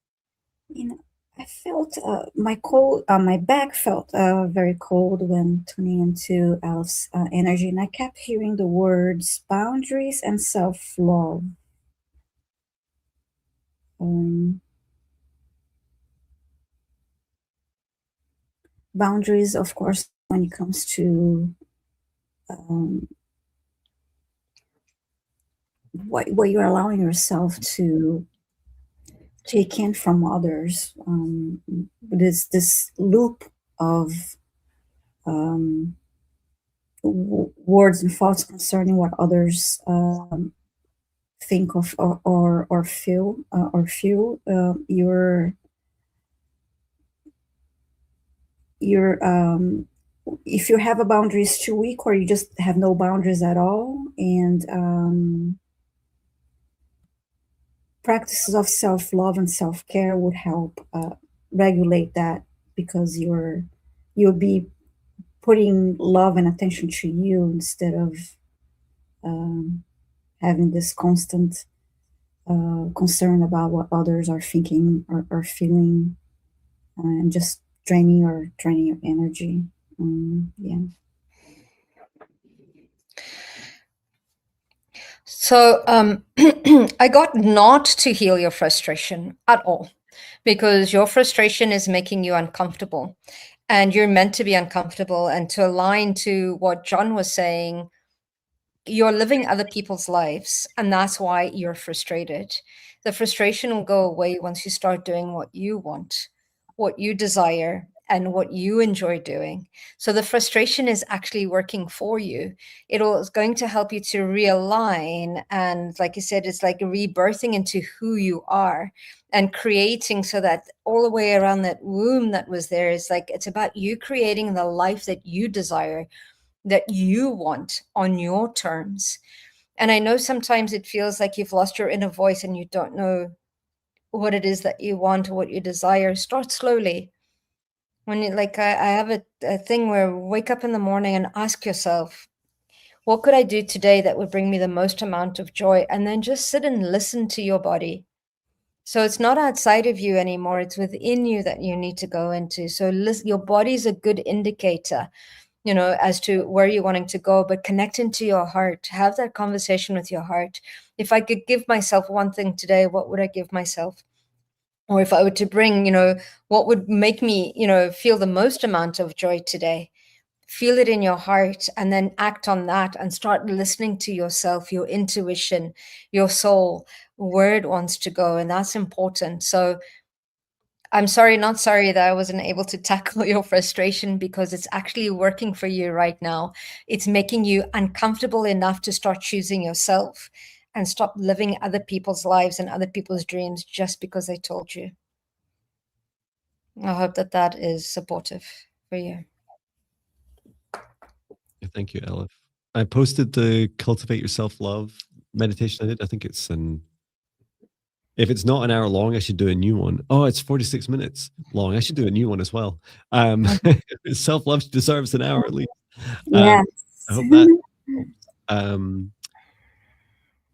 I felt my back felt very cold when tuning into Elf's energy, and I kept hearing the words boundaries and self-love. Boundaries, of course, when it comes to what you're allowing yourself to take in from others. This loop of words and thoughts concerning what others think of or feel you're if you have a boundary is too weak, or you just have no boundaries at all, and practices of self-love and self-care would help regulate that, because you'll be putting love and attention to you instead of having this constant concern about what others are thinking or feeling, and just draining your energy. Yeah. So I got not to heal your frustration at all, because your frustration is making you uncomfortable, and you're meant to be uncomfortable. And to align to what Jon was saying, you're living other people's lives, and that's why you're frustrated. The frustration will go away once you start doing what you want, what you desire, and what you enjoy doing. So the frustration is actually working for you. It's going to help you to realign. And like you said, it's like rebirthing into who you are and creating, so that all the way around that womb that was there is like, it's about you creating the life that you desire, that you want on your terms. And I know sometimes it feels like you've lost your inner voice and you don't know what it is that you want or what you desire. Start slowly. When you, like, I have a thing where wake up in the morning and ask yourself, what could I do today that would bring me the most amount of joy? And then just sit and listen to your body. So it's not outside of you anymore. It's within you that you need to go into. So listen, your body's a good indicator, as to where you're wanting to go, but connect into your heart. Have that conversation with your heart. If I could give myself one thing today, what would I give myself? Or if I were to bring, what would make me, feel the most amount of joy today? Feel it in your heart, and then act on that, and start listening to yourself, your intuition, your soul, where it wants to go. And that's important. So I'm sorry, not sorry that I wasn't able to tackle your frustration, because it's actually working for you right now. It's making you uncomfortable enough to start choosing yourself and stop living other people's lives and other people's dreams just because they told you. I hope that that is supportive for you. Thank you, Elif. I posted the Cultivate Your Self-Love meditation I did. I think it's if it's not an hour long, I should do a new one. Oh, it's 46 minutes long. I should do a new one as well. Self-love deserves an hour at least. Yes. I hope that helps. And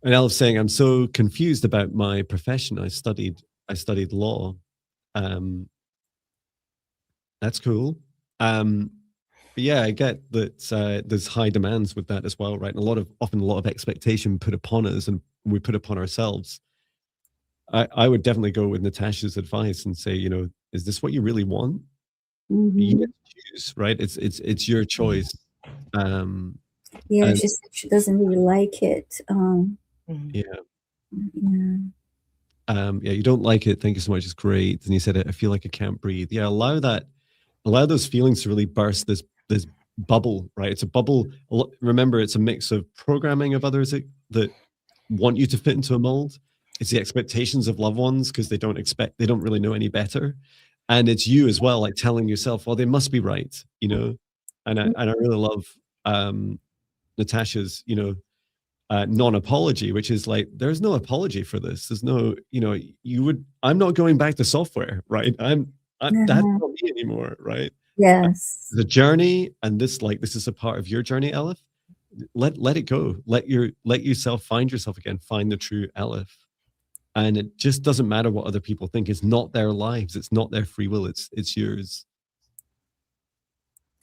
Elif's saying, I'm so confused about my profession. I studied law. That's cool. But yeah, I get that there's high demands with that as well, right? And often a lot of expectation put upon us, and we put upon ourselves. I would definitely go with Natasha's advice and say, is this what you really want? You get to choose, right? It's your choice. Yeah, she said she doesn't really like it. Yeah. Yeah. Yeah, you don't like it. Thank you so much. It's great. And you said, I feel like I can't breathe. Yeah, allow those feelings to really burst this bubble, right? It's a bubble. Remember, it's a mix of programming of others that want you to fit into a mold. It's the expectations of loved ones because they don't really know any better. And it's you as well, like telling yourself, well, they must be right, And I really love Natasha's, non-apology, which is like, there's no apology for this. There's no, I'm not going back to software, right? That's not me anymore, right? Yes. The journey, and this is a part of your journey, Elif. Let it go. Let yourself find yourself again. Find the true Elif. And it just doesn't matter what other people think. It's not their lives. It's not their free will. It's yours.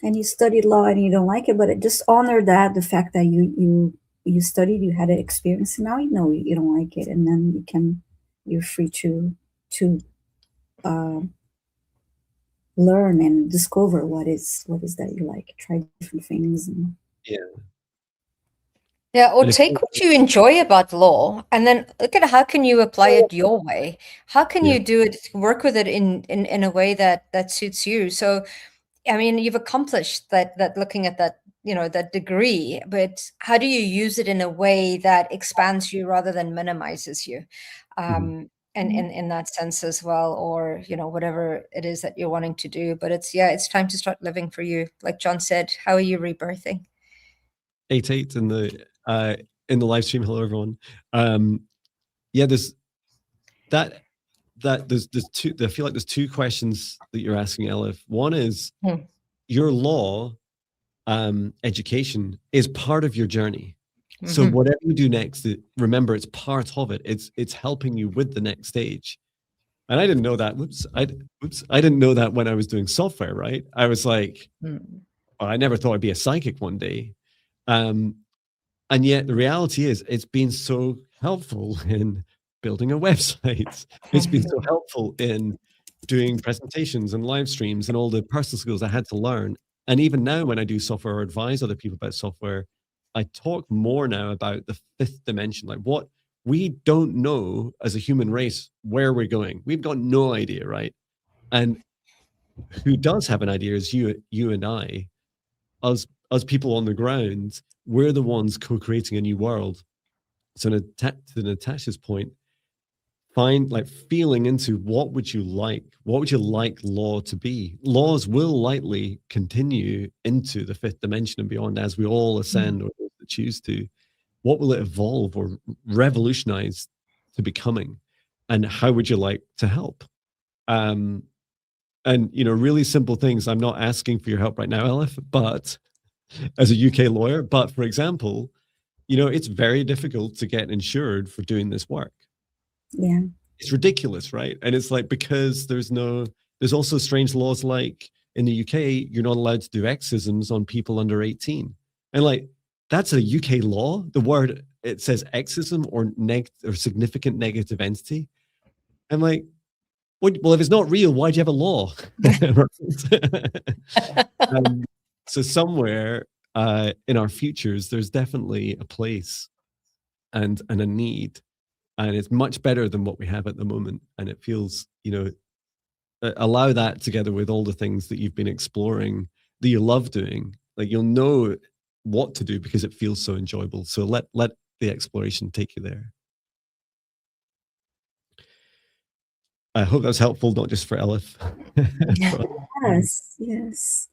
And you studied law and you don't like it, but just honor that, the fact that you studied, you had an experience, and now you know you don't like it, and then you're free to learn and discover what is that you like. Try different things. And yeah, or take what you enjoy about law and then look at how can you apply it your way. How can you do it, work with it in a way that suits you? So I mean, you've accomplished that looking at that, that degree, but how do you use it in a way that expands you rather than minimizes you? And in that sense as well, or, whatever it is that you're wanting to do. But it's time to start living for you. Like Jon said, how are you rebirthing? 8 in the live stream. Hello, everyone. There's there's two. I feel like there's two questions that you're asking, Elif. One is your law education is part of your journey. So whatever you do next, remember it's part of it. It's helping you with the next stage. And I didn't know that. I didn't know that when I was doing software, right? I was like, well, I never thought I'd be a psychic one day. And yet the reality is it's been so helpful in building a website. It's been so helpful in doing presentations and live streams and all the personal skills I had to learn. And even now when I do software or advise other people about software, I talk more now about the fifth dimension, like what we don't know as a human race, where we're going. We've got no idea, right? And who does have an idea is you and I, us people on the ground. We're the ones co-creating a new world. So to Natasha's point, feeling into what would you like law to be. Laws will likely continue into the fifth dimension and beyond as we all ascend or choose to. What will it evolve or revolutionize to becoming, and how would you like to help? And really simple things. I'm not asking for your help right now, Elif, but as a UK lawyer, but for example, it's very difficult to get insured for doing this work. Yeah. It's ridiculous, right? And it's like, because there's also strange laws, like in the UK, you're not allowed to do exorcisms on people under 18. And like, that's a UK law. The word, it says exorcism or significant negative entity. I'm like, well, if it's not real, why do you have a law? So somewhere in our futures, there's definitely a place and a need, and it's much better than what we have at the moment. And it feels, allow that together with all the things that you've been exploring that you love doing. Like, you'll know what to do because it feels so enjoyable. So let the exploration take you there. I hope that's helpful, not just for Elif. Yes, yes.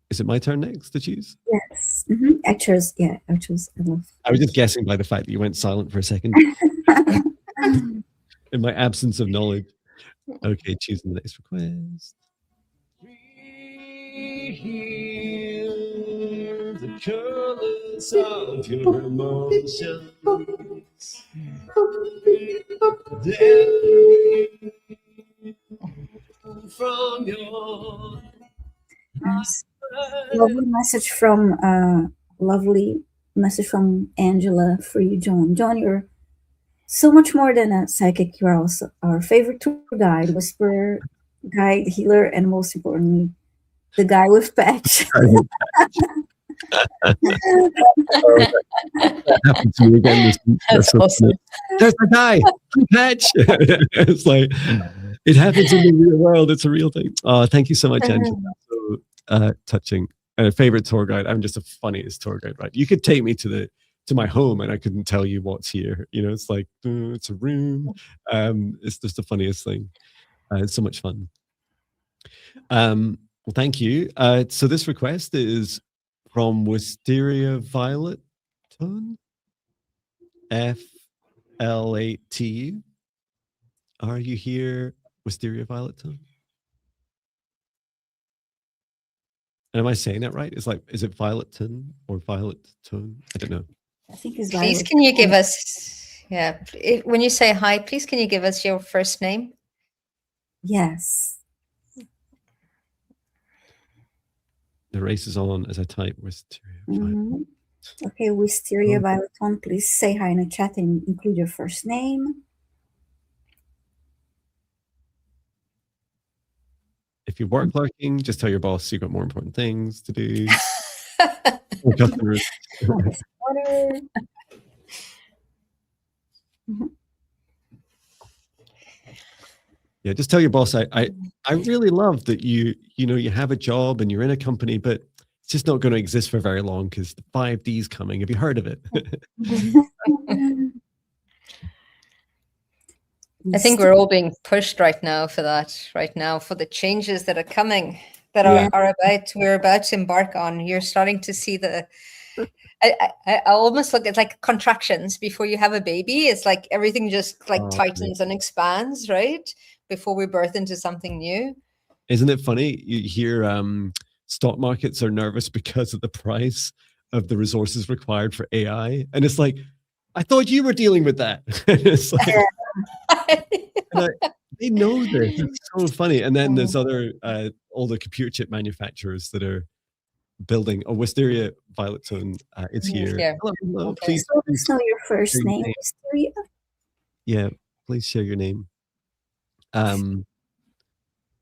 Is it my turn next to choose? Yes. I chose Elif. I was just guessing by the fact that you went silent for a second. In my absence of knowledge. Okay, choosing the next request. Hear the colors of your emotions. From your Yes. Lovely message from Angela for you, Jon. Jon, you're so much more than a psychic. You're also our favorite tour guide, whisperer, guide, healer, and most importantly, the guy with patch. That happened to me again this week. That's awesome. There's a guy, patch. It's like, it happens in the real world. It's a real thing. Oh, thank you so much, Angela. So touching. Favorite tour guide. I'm just the funniest tour guide, right? You could take me to my home and I couldn't tell you what's here. You know, it's like, it's a room. It's just the funniest thing. It's so much fun. Well, thank you. So this request is from Wisteria Violet Tone, FL8TU. Are you here, Wisteria Violet Tone? And am I saying that right? It's like, is it Violet Tone or Violet Tone? I don't know. I think it's Please, Violet. can you give us, when you say hi, please, can you give us your first name? Yes. The race is on as I type Wisteria Violet. Okay, Wisteria Violet Tone, please say hi in the chat and include your first name. If you work lurking, just tell your boss you've got more important things to do. Yeah, just tell your boss, I really love that you have a job and you're in a company, but it's just not going to exist for very long because the 5D's coming. Have you heard of it? I think we're all being pushed right now for the changes that are coming, that we're about to embark on. You're starting to see I almost look at like contractions before you have a baby. It's like everything just like tightens and expands, right? Before we birth into something new. Isn't it funny? You hear stock markets are nervous because of the price of the resources required for AI. And it's like, I thought you were dealing with that. It's like, they know this. It's so funny. And then there's other older computer chip manufacturers that are building. Oh, Wisteria Violet Tone, it's here. Yeah. Hello. Okay. Please let us know your first name, Wisteria. Yeah, please share your name. Yeah,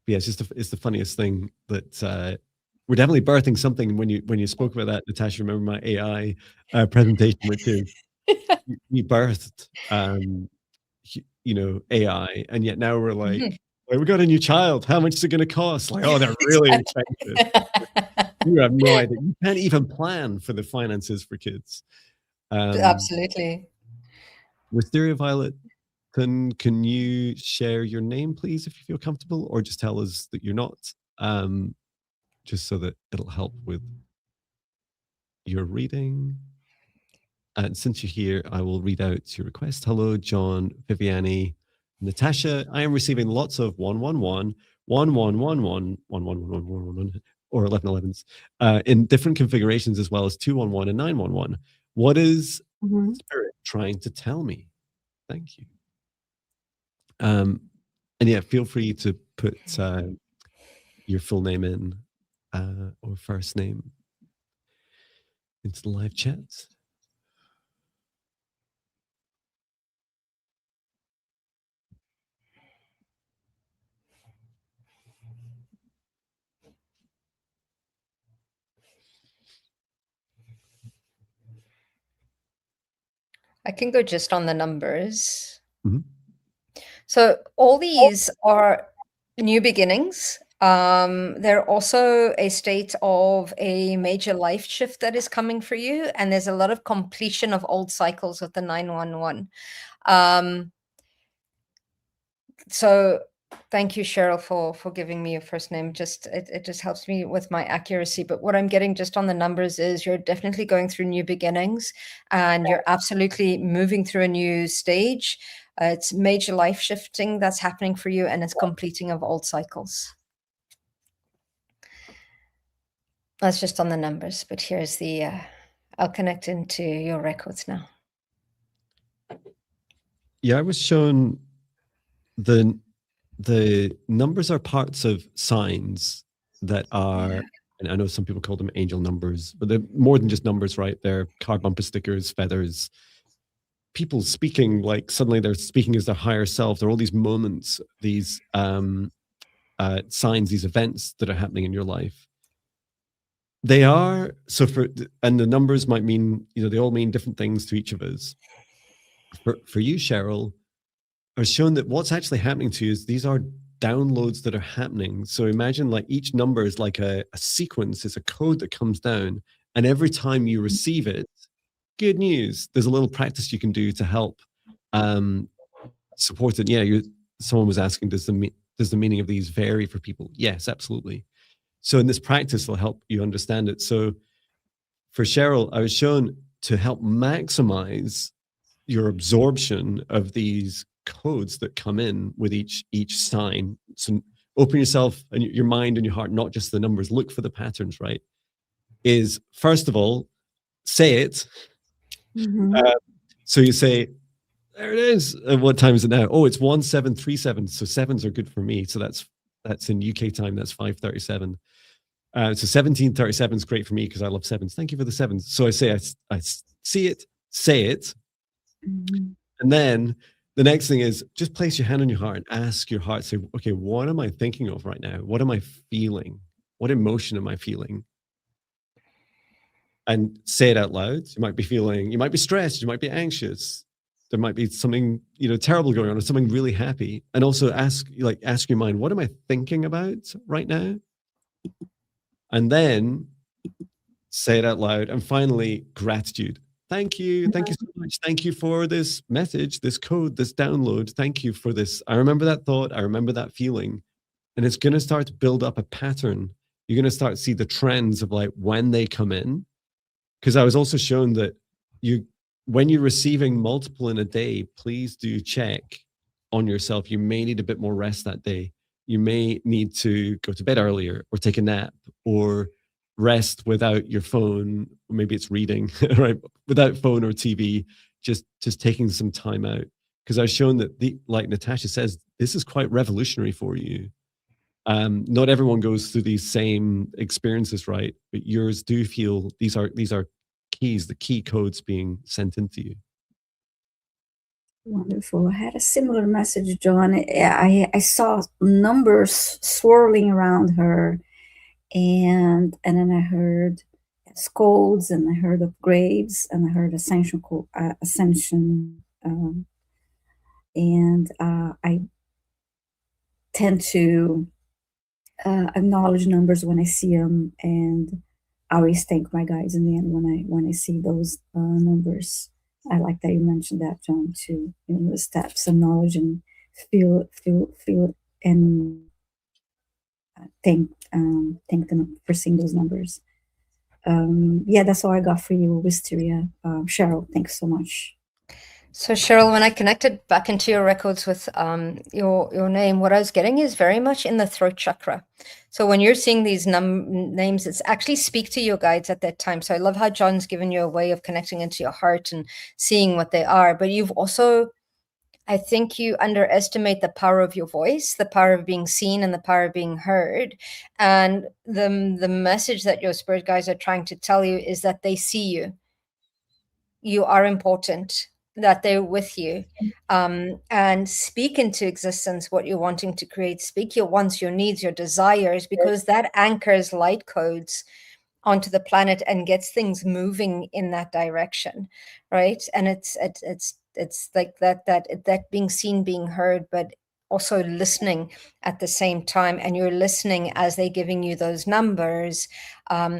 it's the funniest thing that we're definitely birthing something. When you spoke about that, Natasha, remember my AI presentation, which is we birthed AI, and yet now we're like, we got a new child. How much is it going to cost? Like, oh, they're really expensive. You have no idea. You can't even plan for the finances for kids. Absolutely. Wisteria Violet, can you share your name, please, if you feel comfortable, or just tell us that you're not, just so that it'll help with your reading. And since you're here, I will read out your request. Hello, Jon, Viviane, Natasha. I am receiving lots of 111, 1111, 1111, or 1111s in different configurations, as well as 211 and 911. What is Spirit trying to tell me? Thank you. And yeah, feel free to put your full name in or first name into the live chat. I can go just on the numbers. So all these are new beginnings. They're also a state of a major life shift that is coming for you, and there's a lot of completion of old cycles with the 911. So thank you, Cheryl, for giving me your first name. It just helps me with my accuracy. But what I'm getting just on the numbers is you're definitely going through new beginnings, and you're absolutely moving through a new stage. It's major life shifting that's happening for you, and it's completing of old cycles. That's just on the numbers, but here's the, I'll connect into your records now. Yeah, I was shown the numbers are parts of signs that are, and I know some people call them angel numbers, but they're more than just numbers, right? They're car bumper stickers, feathers, people speaking, like suddenly they're speaking as their higher self. There are all these moments, these signs, these events that are happening in your life. They are, and the numbers might mean, they all mean different things to each of us. For you, Cheryl, I was shown that what's actually happening to you is these are downloads that are happening. So imagine like each number is like a sequence, it's a code that comes down, and every time you receive it, good news, there's a little practice you can do to help support it. Yeah, someone was asking, does the meaning of these vary for people? Yes, absolutely. So in this practice, it'll help you understand it. So for Cheryl, I was shown to help maximize your absorption of these codes that come in with each sign. So open yourself and your mind and your heart, not just the numbers. Look for the patterns, right? Is first of all, say it. So you say, there it is. What time is it now? Oh, it's 1737. So sevens are good for me. So that's in UK time. That's 5:37. So 1737 is great for me because I love sevens. Thank you for the sevens. So I say, I see it, say it. And then the next thing is just place your hand on your heart and ask your heart, say, okay, what am I thinking of right now? What am I feeling? What emotion am I feeling? And say it out loud. You might be stressed, you might be anxious. There might be something, terrible going on or something really happy. And also ask your mind, what am I thinking about right now? And then say it out loud. And finally, gratitude. Thank you. Thank you so much. Thank you for this message, this code, this download. Thank you for this. I remember that thought. I remember that feeling. And it's going to start to build up a pattern. You're going to start to see the trends of like when they come in. Because I was also shown that when you're receiving multiple in a day, please do check on yourself. You may need a bit more rest that day. You may need to go to bed earlier or take a nap or rest without your phone. Maybe it's reading, right? Without phone or TV, just taking some time out. Because I was shown that like Natasha says, this is quite revolutionary for you. Not everyone goes through these same experiences, right? But yours do feel these are keys, the key codes being sent into you. Wonderful. I had a similar message, Jon. I saw numbers swirling around her, and then I heard scolds, and I heard upgrades, and I heard ascension, and I tend to acknowledge numbers when I see them, and I always thank my guides in the end when I see those numbers. I like that you mentioned that, Jon, too. The steps, acknowledge and feel it, and thank them for seeing those numbers. Yeah, that's all I got for you, Wisteria. Cheryl, thanks so much. So Cheryl, when I connected back into your records with your name, what I was getting is very much in the throat chakra. So when you're seeing these names, it's actually speak to your guides at that time. So I love how Jon's given you a way of connecting into your heart and seeing what they are. But you've also, I think you underestimate the power of your voice, the power of being seen and the power of being heard. And the message that your spirit guides are trying to tell you is that they see you. You are important, that they're with you, and speak into existence what you're wanting to create. Speak your wants, your needs, your desires, because that anchors light codes onto the planet and gets things moving in that direction, right? And it's it's like that being seen, being heard, but also listening at the same time, and you're listening as they're giving you those numbers,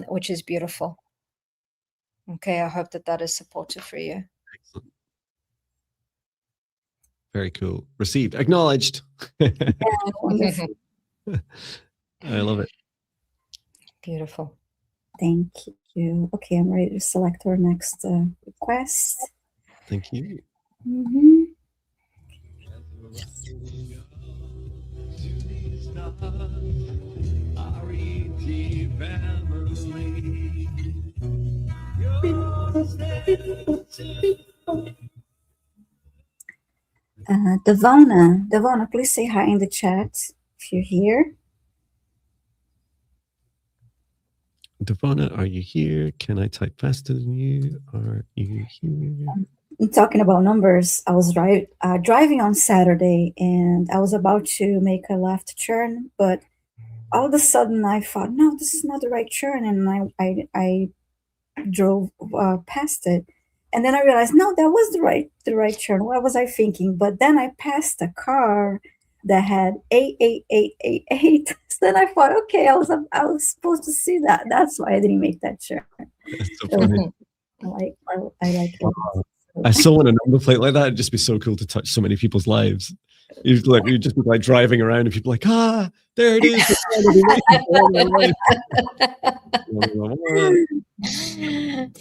which is beautiful. Okay, I hope that is supportive for you. Excellent. Very cool. Received. Acknowledged. Yeah, wonderful. I love it. Beautiful. Thank you. Okay, I'm ready to select our next request. Thank you. Mm-hmm. Devona, please say hi in the chat if you're here. Devona, are you here? Can I type faster than you? Are you here? Talking about numbers, I was driving on Saturday, and I was about to make a left turn, but all of a sudden I thought, no, this is not the right turn, and I drove past it, and then I realized, no, that was the right turn. What was I thinking? But then I passed a car that had 88888. So then I thought, okay, I was supposed to see that. That's why I didn't make that turn. That's so funny. I like it. I saw on a number plate like that. It'd just be so cool to touch so many people's lives. You'd just be like driving around, and people are like, there it is.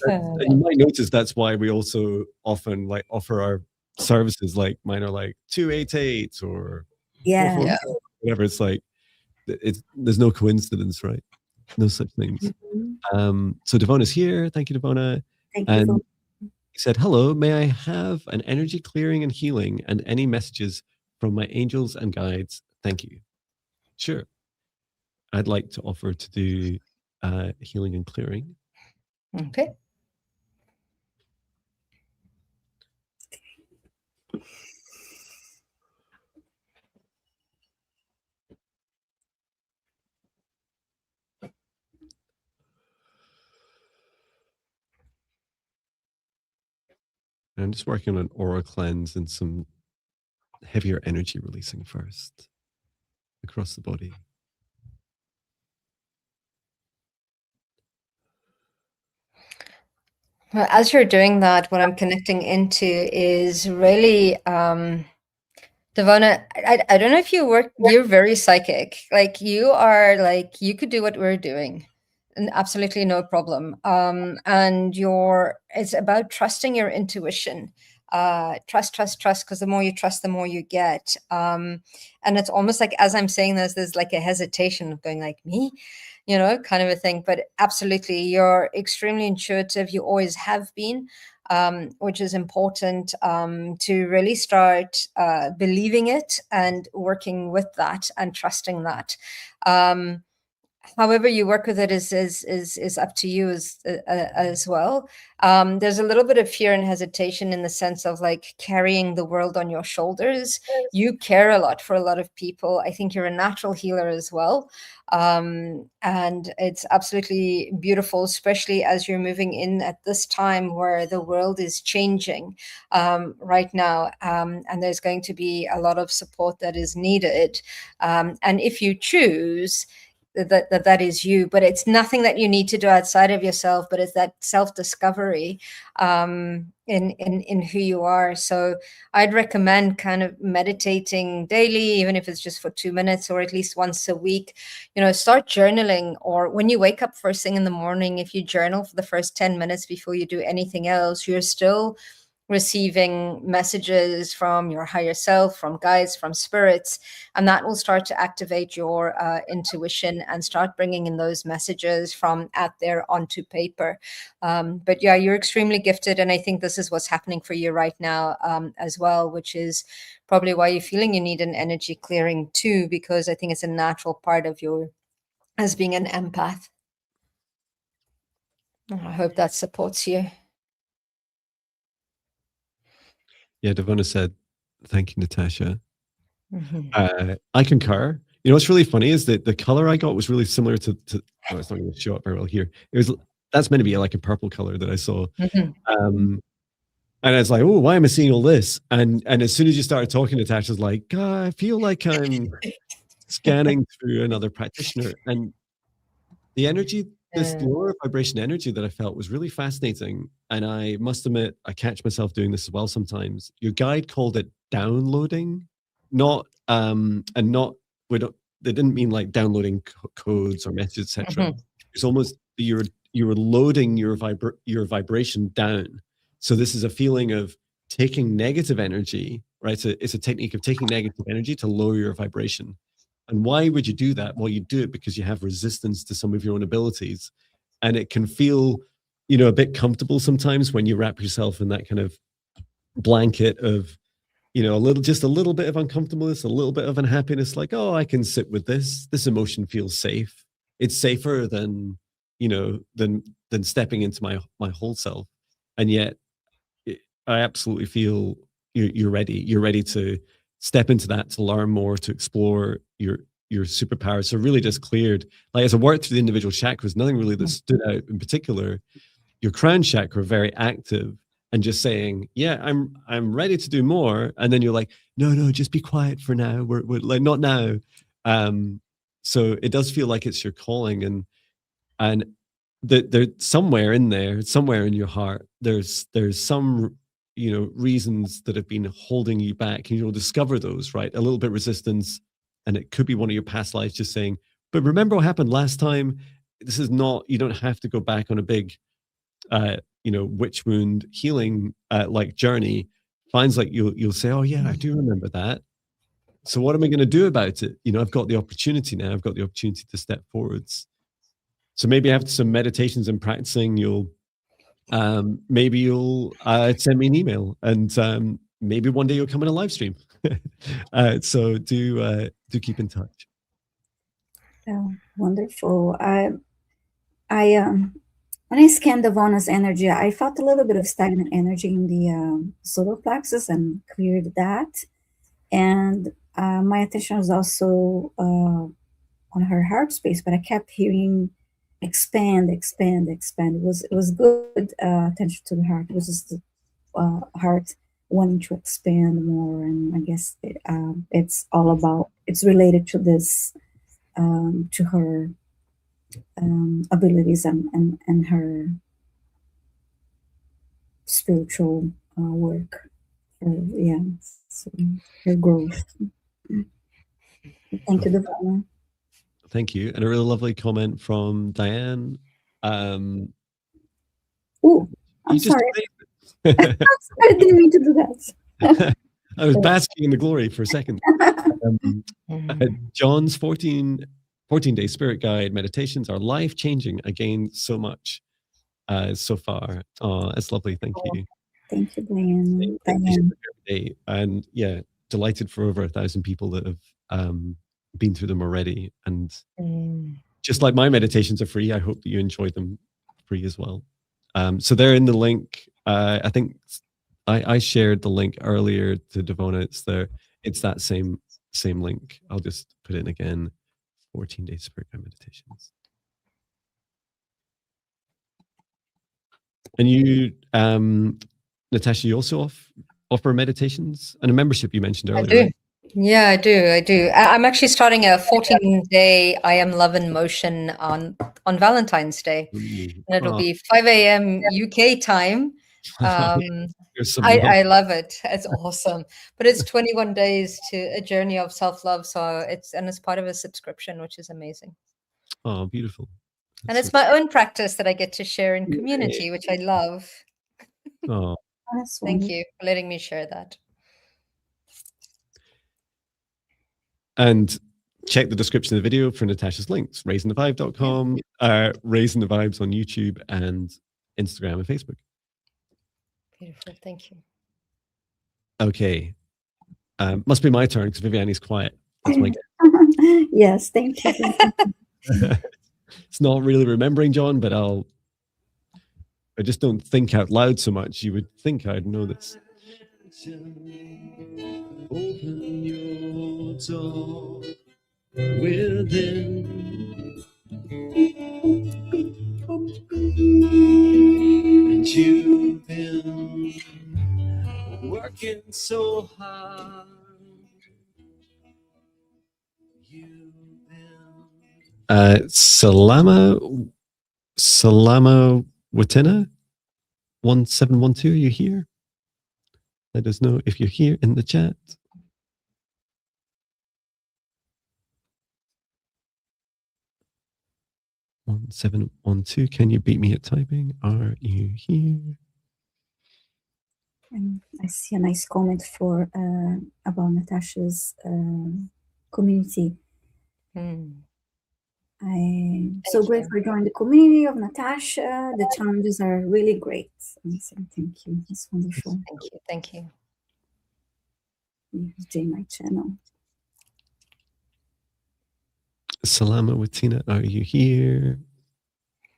And you might notice that's why we also often like offer our services. Like mine are like 288 or Yeah. whatever. It's like there's no coincidence, right? No such things. So Devona's here. Thank you, Devona. Thank and you. He said, hello, may I have an energy clearing and healing and any messages from my angels and guides? Thank you. Sure. I'd like to offer to do healing and clearing. Okay. I'm just working on an aura cleanse and some heavier energy releasing first across the body. Well, as you're doing that, what I'm connecting into is really, Devona, I don't know if you're very psychic. Like you are like, you could do what we're doing. And absolutely no problem. And it's about trusting your intuition. Trust, because the more you trust, the more you get. And it's almost like, as I'm saying this, there's like a hesitation of going like, me? Kind of a thing. But absolutely, you're extremely intuitive. You always have been, which is important to really start believing it and working with that and trusting that. However you work with it is up to you as well. There's a little bit of fear and hesitation in the sense of like carrying the world on your shoulders. You care a lot for a lot of people. I think you're a natural healer as well. And it's absolutely beautiful, especially as you're moving in at this time where the world is changing right now. And there's going to be a lot of support that is needed. And if you choose, that is you, but it's nothing that you need to do outside of yourself, but it's that self-discovery in who you are. So I'd recommend kind of meditating daily, even if it's just for 2 minutes or at least once a week. Start journaling, or when you wake up first thing in the morning, if you journal for the first 10 minutes before you do anything else, you're still receiving messages from your higher self, from guides, from spirits, and that will start to activate your intuition and start bringing in those messages from out there onto paper. But yeah, you're extremely gifted, and I think this is what's happening for you right now as well, which is probably why you're feeling you need an energy clearing too, because I think it's a natural part of you as being an empath. I hope that supports you. Yeah, Devona said, thank you, Natasha. I concur. What's really funny is that the color I got was really similar to it's not going to show up very well here. That's meant to be like a purple color that I saw. And And it's like, oh, why am I seeing all this? And as soon as you started talking, Natasha's like, I feel like I'm scanning through another practitioner. And the energy, this lower vibration energy that I felt was really fascinating. And I must admit, I catch myself doing this as well sometimes. Your guide called it downloading, not, they didn't mean like downloading codes or messages, etc. It's almost you were loading your vibration down. So this is a feeling of taking negative energy, right? So it's a technique of taking negative energy to lower your vibration. And why would you do that? Well, you do it because you have resistance to some of your own abilities. And it can feel, a bit comfortable sometimes when you wrap yourself in that kind of blanket of, just a little bit of uncomfortableness, a little bit of unhappiness, like, oh, I can sit with this. This emotion feels safe. It's safer than, than stepping into my whole self. And yet I absolutely feel you're ready. You're ready to step into that, to learn more, to explore your superpowers. So really just cleared, like as I worked through the individual chakras, nothing really that stood out in particular. Your crown chakra very active and just saying, yeah, I'm ready to do more. And then you're like, no, just be quiet for now. We're like, not now. So it does feel like it's your calling, and there somewhere in there, somewhere in your heart, there's some reasons that have been holding you back, and you'll discover those, right? A little bit resistance, and it could be one of your past lives just saying, but remember what happened last time. This is not, you don't have to go back on a big witch wound healing like journey. Finds like you'll say, oh yeah, I do remember that. So what am I going to do about it? I've got the opportunity now. I've got the opportunity to step forwards. So maybe after some meditations and practicing, you'll send me an email, and maybe one day you'll come in a live stream. So do keep in touch. Oh, wonderful. When I scanned Ivana's energy, I felt a little bit of stagnant energy in the solar plexus and cleared that. And my attention was also on her heart space, but I kept hearing expand. It was good attention to the heart. It was just the heart wanting to expand more, and I guess it's all about, it's related to this, to her abilities and her spiritual work. So her growth. Thank you, Divana. Thank you. And a really lovely comment from Diane. Oh, I'm sorry. I didn't mean to do that. I was basking in the glory for a second. John's 14-day spirit guide meditations are life-changing. I gained so much so far. Oh, that's lovely. Thank you. Thank you, Diane. And yeah, delighted for over 1,000 people that have been through them already. And just like my meditations are free, I hope that you enjoy them free as well. So they're in the link. I think I shared the link earlier to Devona. It's there. It's that same link. I'll just put it in again. 14-day spirit guide meditations. And you, Natasha, you also offer meditations and a membership you mentioned earlier. I do. Right? Yeah, I do. I'm actually starting a 14-day I Am Love in Motion on Valentine's Day. And it'll be 5 a.m. UK time. I love it. It's awesome. But it's 21 days to a journey of self-love. So it's part of a subscription, which is amazing. Oh, beautiful. And it's my own practice that I get to share in community, which I love. Oh, thank you for letting me share that. And check the description of the video for Natasha's links, raisingthevibe.com, Raising the Vibes on YouTube and Instagram and Facebook. Beautiful. Thank you. Okay. Must be my turn because Viviane's quiet. That's my guess. Yes, thank you. It's not really remembering, Jon, but I just don't think out loud so much. You would think I'd know this. Open your door within, and you've been working so hard. Salama Watina 1712, are you here? Let us know if you're here in the chat. One 712. Can you beat me at typing? Are you here? And I see a nice comment for about Natasha's community. I'm so grateful to join the community of Natasha. The challenges are really great. So thank you. It's wonderful. Thank you. Thank you. Join my channel. Salama Watina, are you here?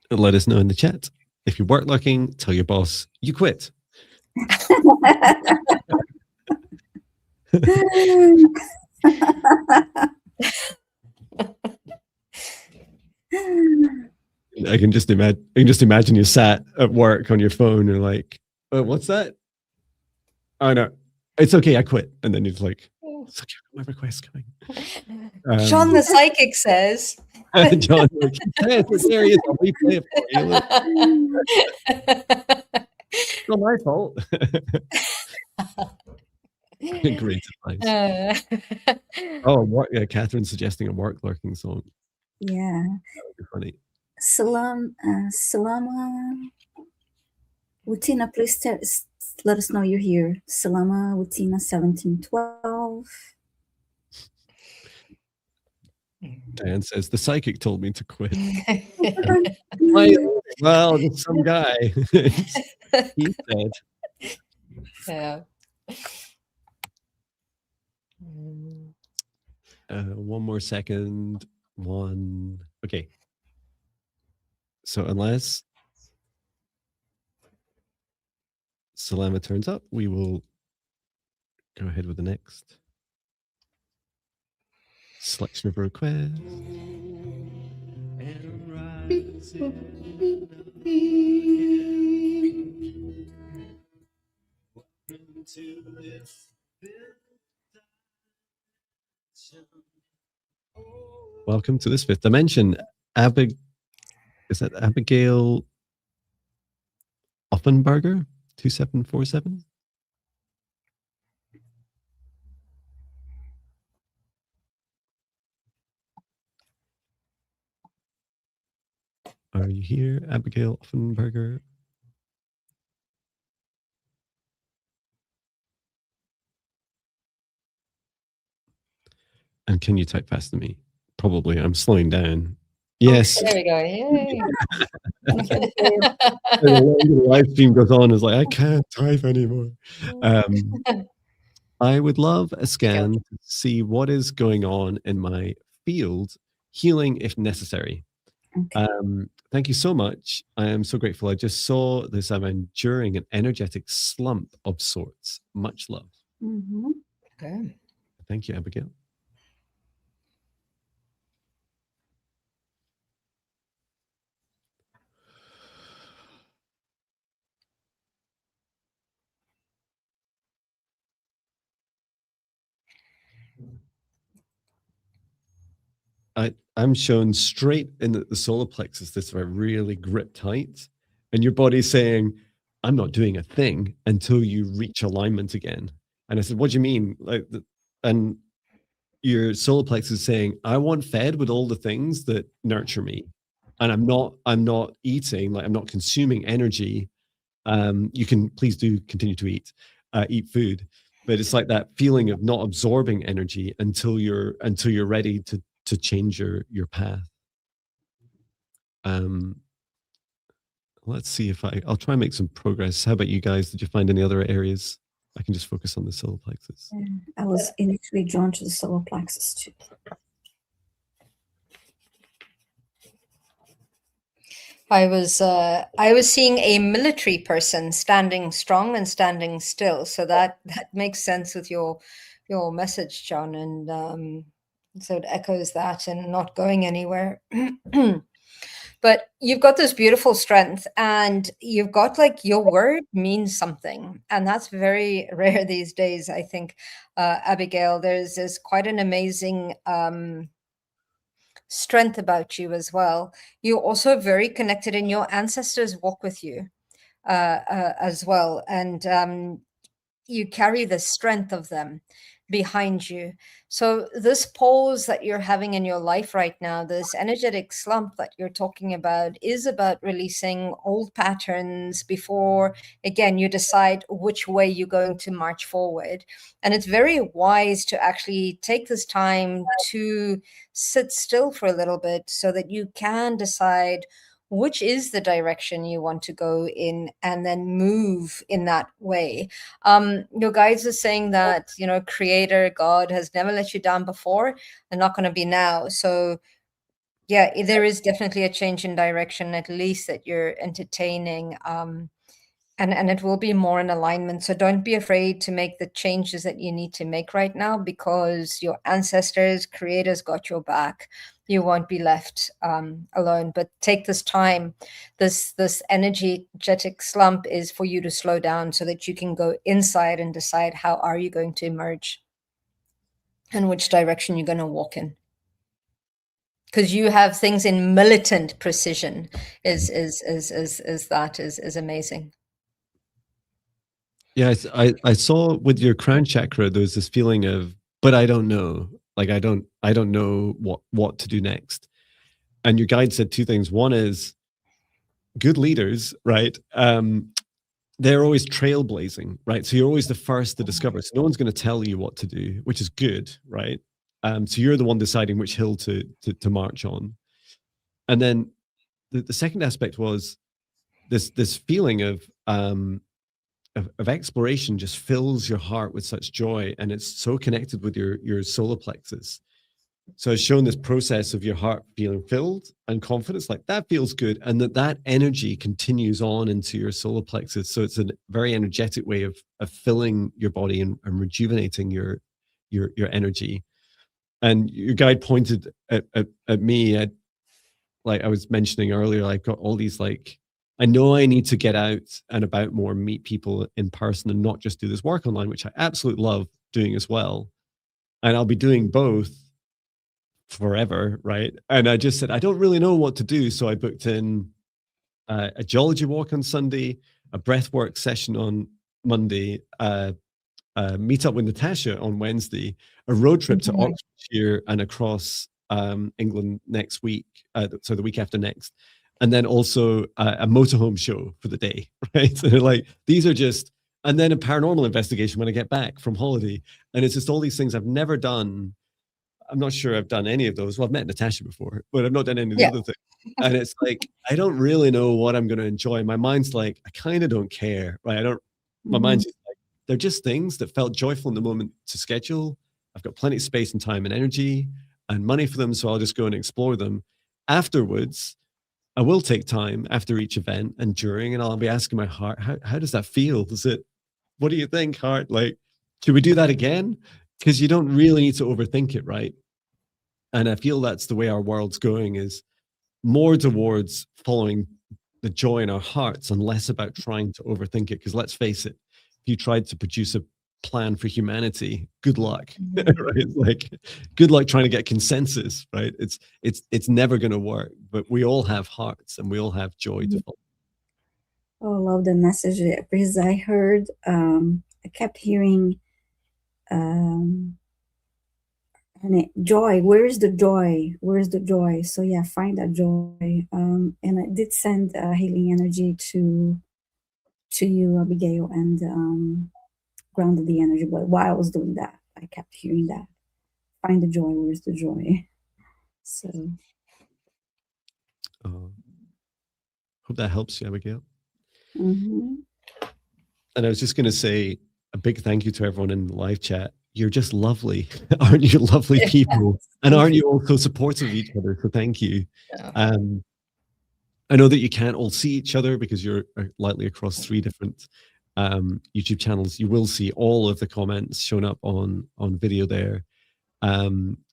Let us know in the chat. If you weren't looking, tell your boss you quit. I can just imagine you sat at work on your phone and like, oh, what's that? Oh no, it's okay, I quit. And then it's like, it's okay, my request's coming. Jon the psychic says. Jon, like, it's serious. I'll replay it for you. It's not my fault. Great advice. Oh, Catherine's suggesting a work lurking song. Yeah. That would be funny. Salama Wutina, please let us know you're here. Salama Wutina 1712. Diane says, the psychic told me to quit. Well, just some guy. He said. Yeah. One more second. Okay. So unless Salama turns up, we will go ahead with the next selection of requests. Welcome to this fifth dimension. Is that Abigail Offenberger 2747? Are you here, Abigail Offenberger? And can you type faster than me? Probably. I'm slowing down. Yes. There we go. Yay. The live stream goes on. Is like, I can't type anymore. I would love a scan to see what is going on in my field, healing if necessary. Okay. Thank you so much. I am so grateful. I just saw this. I'm enduring an energetic slump of sorts. Much love. Mm-hmm. Okay. Thank you, Abigail. I'm shown straight in the solar plexus, this I really grip tight, and your body's saying, I'm not doing a thing until you reach alignment again. And I said, what do you mean? And your solar plexus is saying, I want fed with all the things that nurture me. And I'm not eating, like I'm not consuming energy. You can please do continue to eat food, but it's like that feeling of not absorbing energy until you're ready to change your path. Let's see if I'll try and make some progress. How about you guys? Did you find any other areas? I can just focus on the solar plexus. Yeah, I was initially drawn to the solar plexus too. I was seeing a military person standing strong and standing still. So that makes sense with your message, Jon, and so it echoes that and not going anywhere. But you've got this beautiful strength, and you've got like your word means something, and that's very rare these days, I think. Abigail, there's quite an amazing strength about you as well. You're also very connected, and your ancestors walk with you as well, and you carry the strength of them behind you. So this pause that you're having in your life right now, this energetic slump that you're talking about, is about releasing old patterns before, again, you decide which way you're going to march forward. And it's very wise to actually take this time to sit still for a little bit so that you can decide which is the direction you want to go in, and then move in that way. Your guides are saying that, you know, Creator God has never let you down before and not going to be now. So yeah, there is definitely a change in direction, at least that you're entertaining. And it will be more in alignment. So don't be afraid to make the changes that you need to make right now, because your ancestors, creators got your back. You won't be left alone. But take this time. This energetic slump is for you to slow down so that you can go inside and decide how are you going to emerge and which direction you're going to walk in. Because you have things in militant precision is amazing. Yeah, I saw with your crown chakra, there's this feeling of, but I don't know. Like I don't know what to do next. And your guide said two things. One is good leaders, right? They're always trailblazing, right? So you're always the first to discover. So no one's going to tell you what to do, which is good, right? So you're the one deciding which hill to march on. And then the second aspect was this feeling of exploration just fills your heart with such joy, and it's so connected with your solar plexus. So it's shown this process of your heart feeling filled and confidence, like that feels good, and that energy continues on into your solar plexus. So it's a very energetic way of filling your body and rejuvenating your energy. And your guide pointed at me, like I was mentioning earlier, I've got all these, like, I know I need to get out and about more, meet people in person, and not just do this work online, which I absolutely love doing as well. And I'll be doing both forever, right? And I just said, I don't really know what to do. So I booked in a geology walk on Sunday, a breathwork session on Monday, meet up with Natasha on Wednesday, a road trip to Oxfordshire and across England next week, so the week after next, and then also a motorhome show for the day, right? So like these are just, and then a paranormal investigation when I get back from holiday, and it's just all these things I've never done. I'm not sure I've done any of those. Well, I've met Natasha before, but I've not done any of the other things. And it's like, I don't really know what I'm going to enjoy. My mind's like, I kind of don't care, right? My mind's just like, they're just things that felt joyful in the moment to schedule. I've got plenty of space and time and energy and money for them, so I'll just go and explore them. Afterwards, I will take time after each event and during, and I'll be asking my heart, how does that feel? What do you think, heart? Like, should we do that again? Because you don't really need to overthink it, right? And I feel that's the way our world's going, is more towards following the joy in our hearts and less about trying to overthink it. Because let's face it, if you tried to produce a plan for humanity, good luck, right? It's like, good luck trying to get consensus, right? It's never going to work. But we all have hearts and we all have joy to follow. Oh, I love the message, because I heard, I kept hearing, joy. Where is the joy? Where is the joy? So yeah, find that joy. And I did send healing energy to you, Abigail, and grounded the energy. But while I was doing that, I kept hearing that. Find the joy. Where's the joy? So. Hope that helps you, Abigail. Mm-hmm. And I was just going to say a big thank you to everyone in the live chat. You're just lovely. Aren't you lovely people? Yes. And aren't you all so supportive of each other? So thank you. Yeah. I know that you can't all see each other because you're likely across 3 different YouTube channels. You will see all of the comments shown up on video there.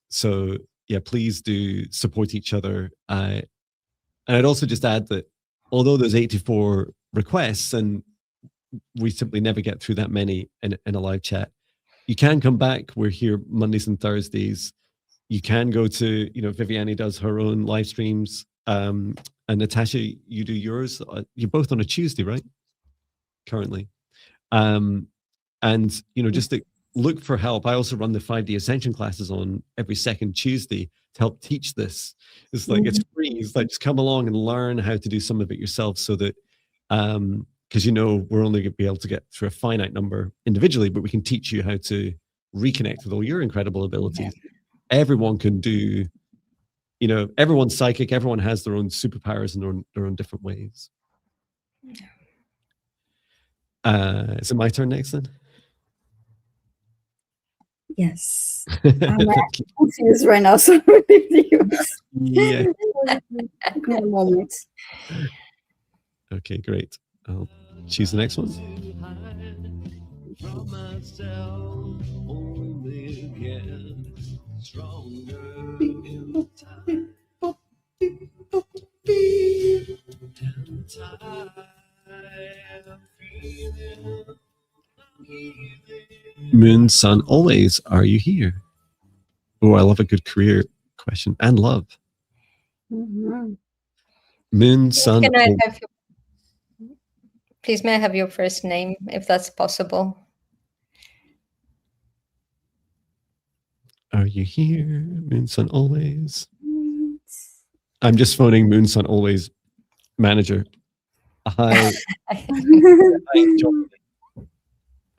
So yeah, please do support each other. And I'd also just add that although there's 84 requests and we simply never get through that many in a live chat, you can come back. We're here Mondays and Thursdays. You can go to, Viviane does her own live streams. And Natasha, you do yours. You're both on a Tuesday, right? Currently. And, just to look for help. I also run the 5D Ascension classes on every second Tuesday to help teach this. It's like, it's free. It's like, just come along and learn how to do some of it yourself so that, because we're only going to be able to get through a finite number individually, but we can teach you how to reconnect with all your incredible abilities. Yeah. Everyone can do, everyone's psychic, everyone has their own superpowers in their own different ways. Is it my turn next then? Yes. I'm confused right now, so yeah. In a moment. Okay, great. I'll choose the next one. Moon, sun, always, are you here? Oh, I love a good career question and love. Mm-hmm. Moon, sun. Please, may I have your first name, if that's possible? Are you here? Moon, sun, always. I'm just phoning Moon, sun, always manager. Hi. Hi, Jon.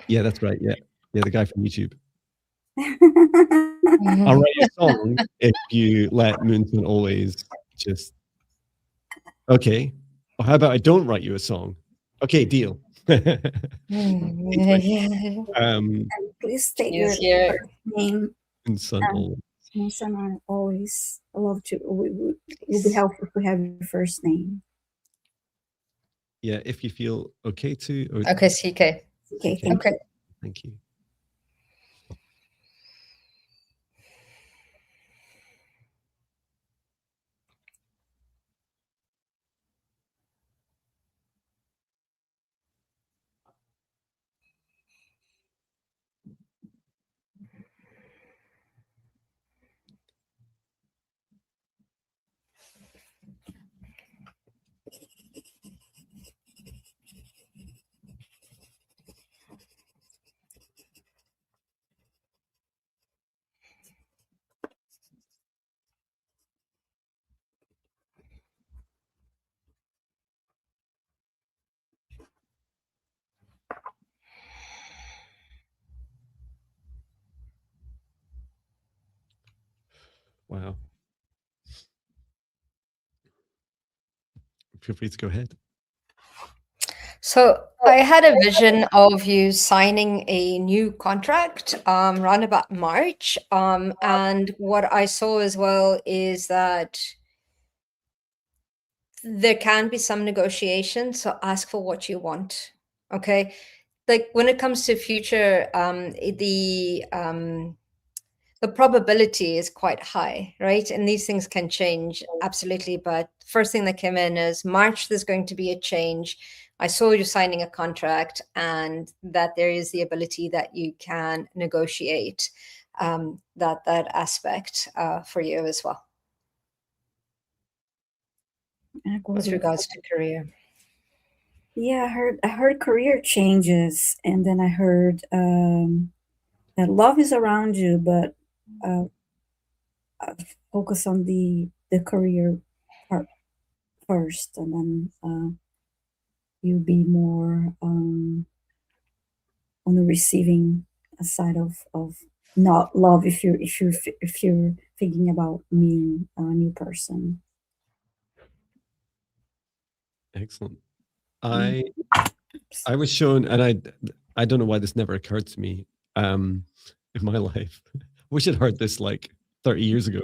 Yeah, that's right. Yeah, the guy from YouTube. I'll write you a song if you let Moon, sun, always just. Okay. Well, how about I don't write you a song? Okay, deal. Please state your first name. And son, always. Son, I always love to. It would be helpful if we have your first name. Yeah, if you feel okay to. Or... Okay, CK. Okay, thank you. Thank you. Wow. Feel free to go ahead. So I had a vision of you signing a new contract around about March. And what I saw as well is that there can be some negotiation. So ask for what you want. Okay. Like when it comes to future, the probability is quite high, right? And these things can change, absolutely. But first thing that came in is March, there's going to be a change. I saw you signing a contract and that there is the ability that you can negotiate that aspect for you as well. With regards to career. Yeah, I heard career changes, and then I heard that love is around you, but focus on the career part first, and then you'll be more on the receiving side of not love if you're thinking about meeting a new person. Excellent. I was shown, and I don't know why this never occurred to me in my life. I wish I'd heard this like 30 years ago.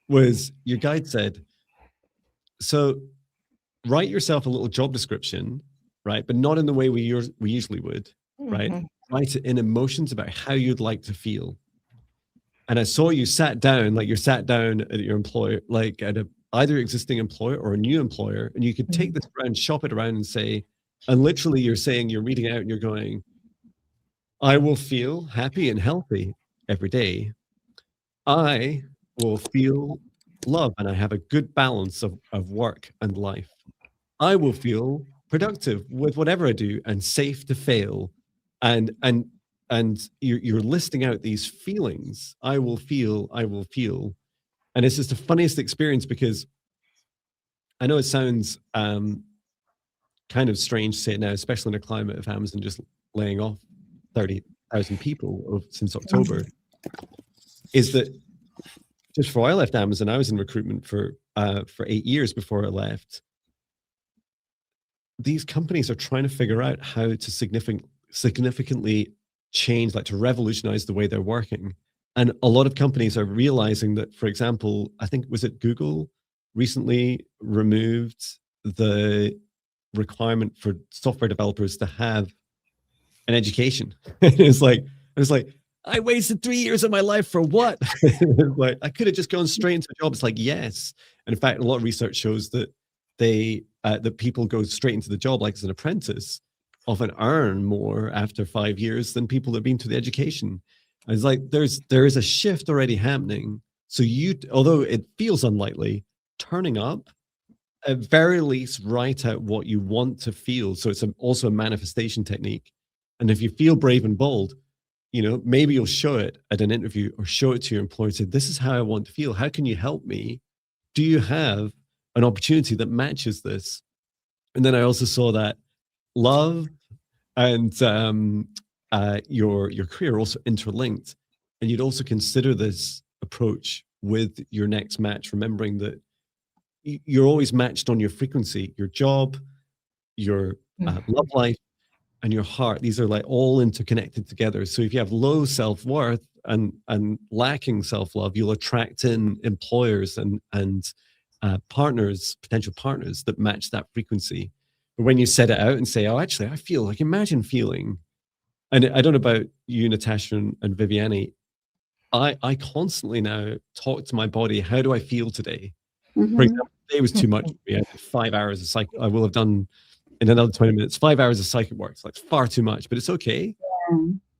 Was your guide said, so write yourself a little job description, right? But not in the way we usually would, right? Write it in emotions about how you'd like to feel. And I saw you sat down, like you're sat down at your employer, like at a either existing employer or a new employer, and you could take this around, shop it around, and say, and literally you're saying, you're reading out and you're going, I will feel happy and healthy every day. I will feel love and I have a good balance of work and life. I will feel productive with whatever I do and safe to fail. And you're listing out these feelings. I will feel. And it's just the funniest experience, because I know it sounds kind of strange to say it now, especially in a climate of Amazon just laying off 30,000 people since October, is that just before I left Amazon, I was in recruitment for 8 years before I left. These companies are trying to figure out how to significantly change, like to revolutionize the way they're working. And a lot of companies are realizing that, for example, I think, was it Google recently removed the requirement for software developers to have an education. It's like, I wasted 3 years of my life for what? Like, I could have just gone straight into a job. It's like, yes. And in fact, a lot of research shows that that people go straight into the job, like as an apprentice, often earn more after 5 years than people that have been to the education. And it's like, there is a shift already happening. So although it feels unlikely, turning up, at very least write out what you want to feel. So it's also a manifestation technique. And if you feel brave and bold, maybe you'll show it at an interview or show it to your employer and say, this is how I want to feel. How can you help me? Do you have an opportunity that matches this? And then I also saw that love and your career are also interlinked. And you'd also consider this approach with your next match, remembering that you're always matched on your frequency, your job, your love life, and your heart. These are like all interconnected together. So if you have low self-worth and lacking self-love, you'll attract in employers and partners, potential partners that match that frequency. But when you set it out and say, oh, actually, I feel like, imagine feeling, and I don't know about you, Natasha and Viviane, I constantly now talk to my body, how do I feel today? For example, today was too much for me. I had 5 hours of psych. I will have done in another 20 minutes, 5 hours of psychic work. It's like far too much, but it's okay. Yeah.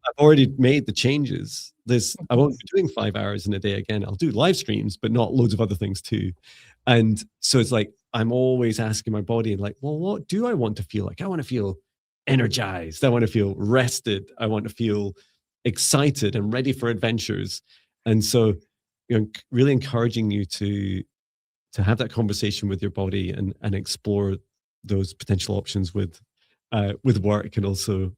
I've already made the changes. I won't be doing 5 hours in a day again. I'll do live streams, but not loads of other things too. And so it's like, I'm always asking my body, and like, well, what do I want to feel like? I want to feel energized. I want to feel rested. I want to feel excited and ready for adventures. And so, really encouraging you to have that conversation with your body and explore those potential options with work. And also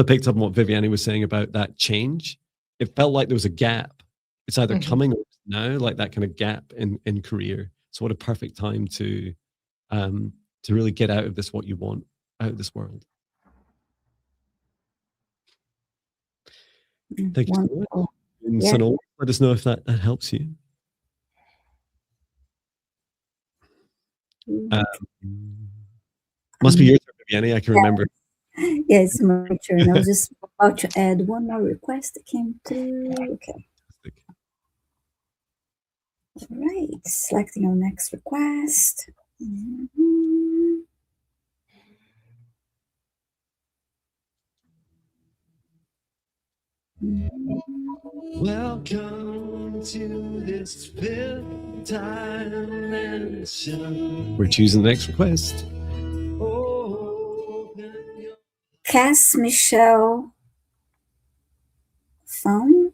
picked up on what Viviane was saying about that change. It felt like there was a gap. It's either coming or now, like that kind of gap in career. So what a perfect time to really get out of this, what you want out of this world. Thank you so much. And Sanol, let us know if that helps you. Must be your turn, Viviane. I can remember. Yes, my turn. I was just about to add one more request that came through. Okay. All right. Selecting our next request. Welcome to this fifth dimension. We're choosing the next request. Cass Michelle Pham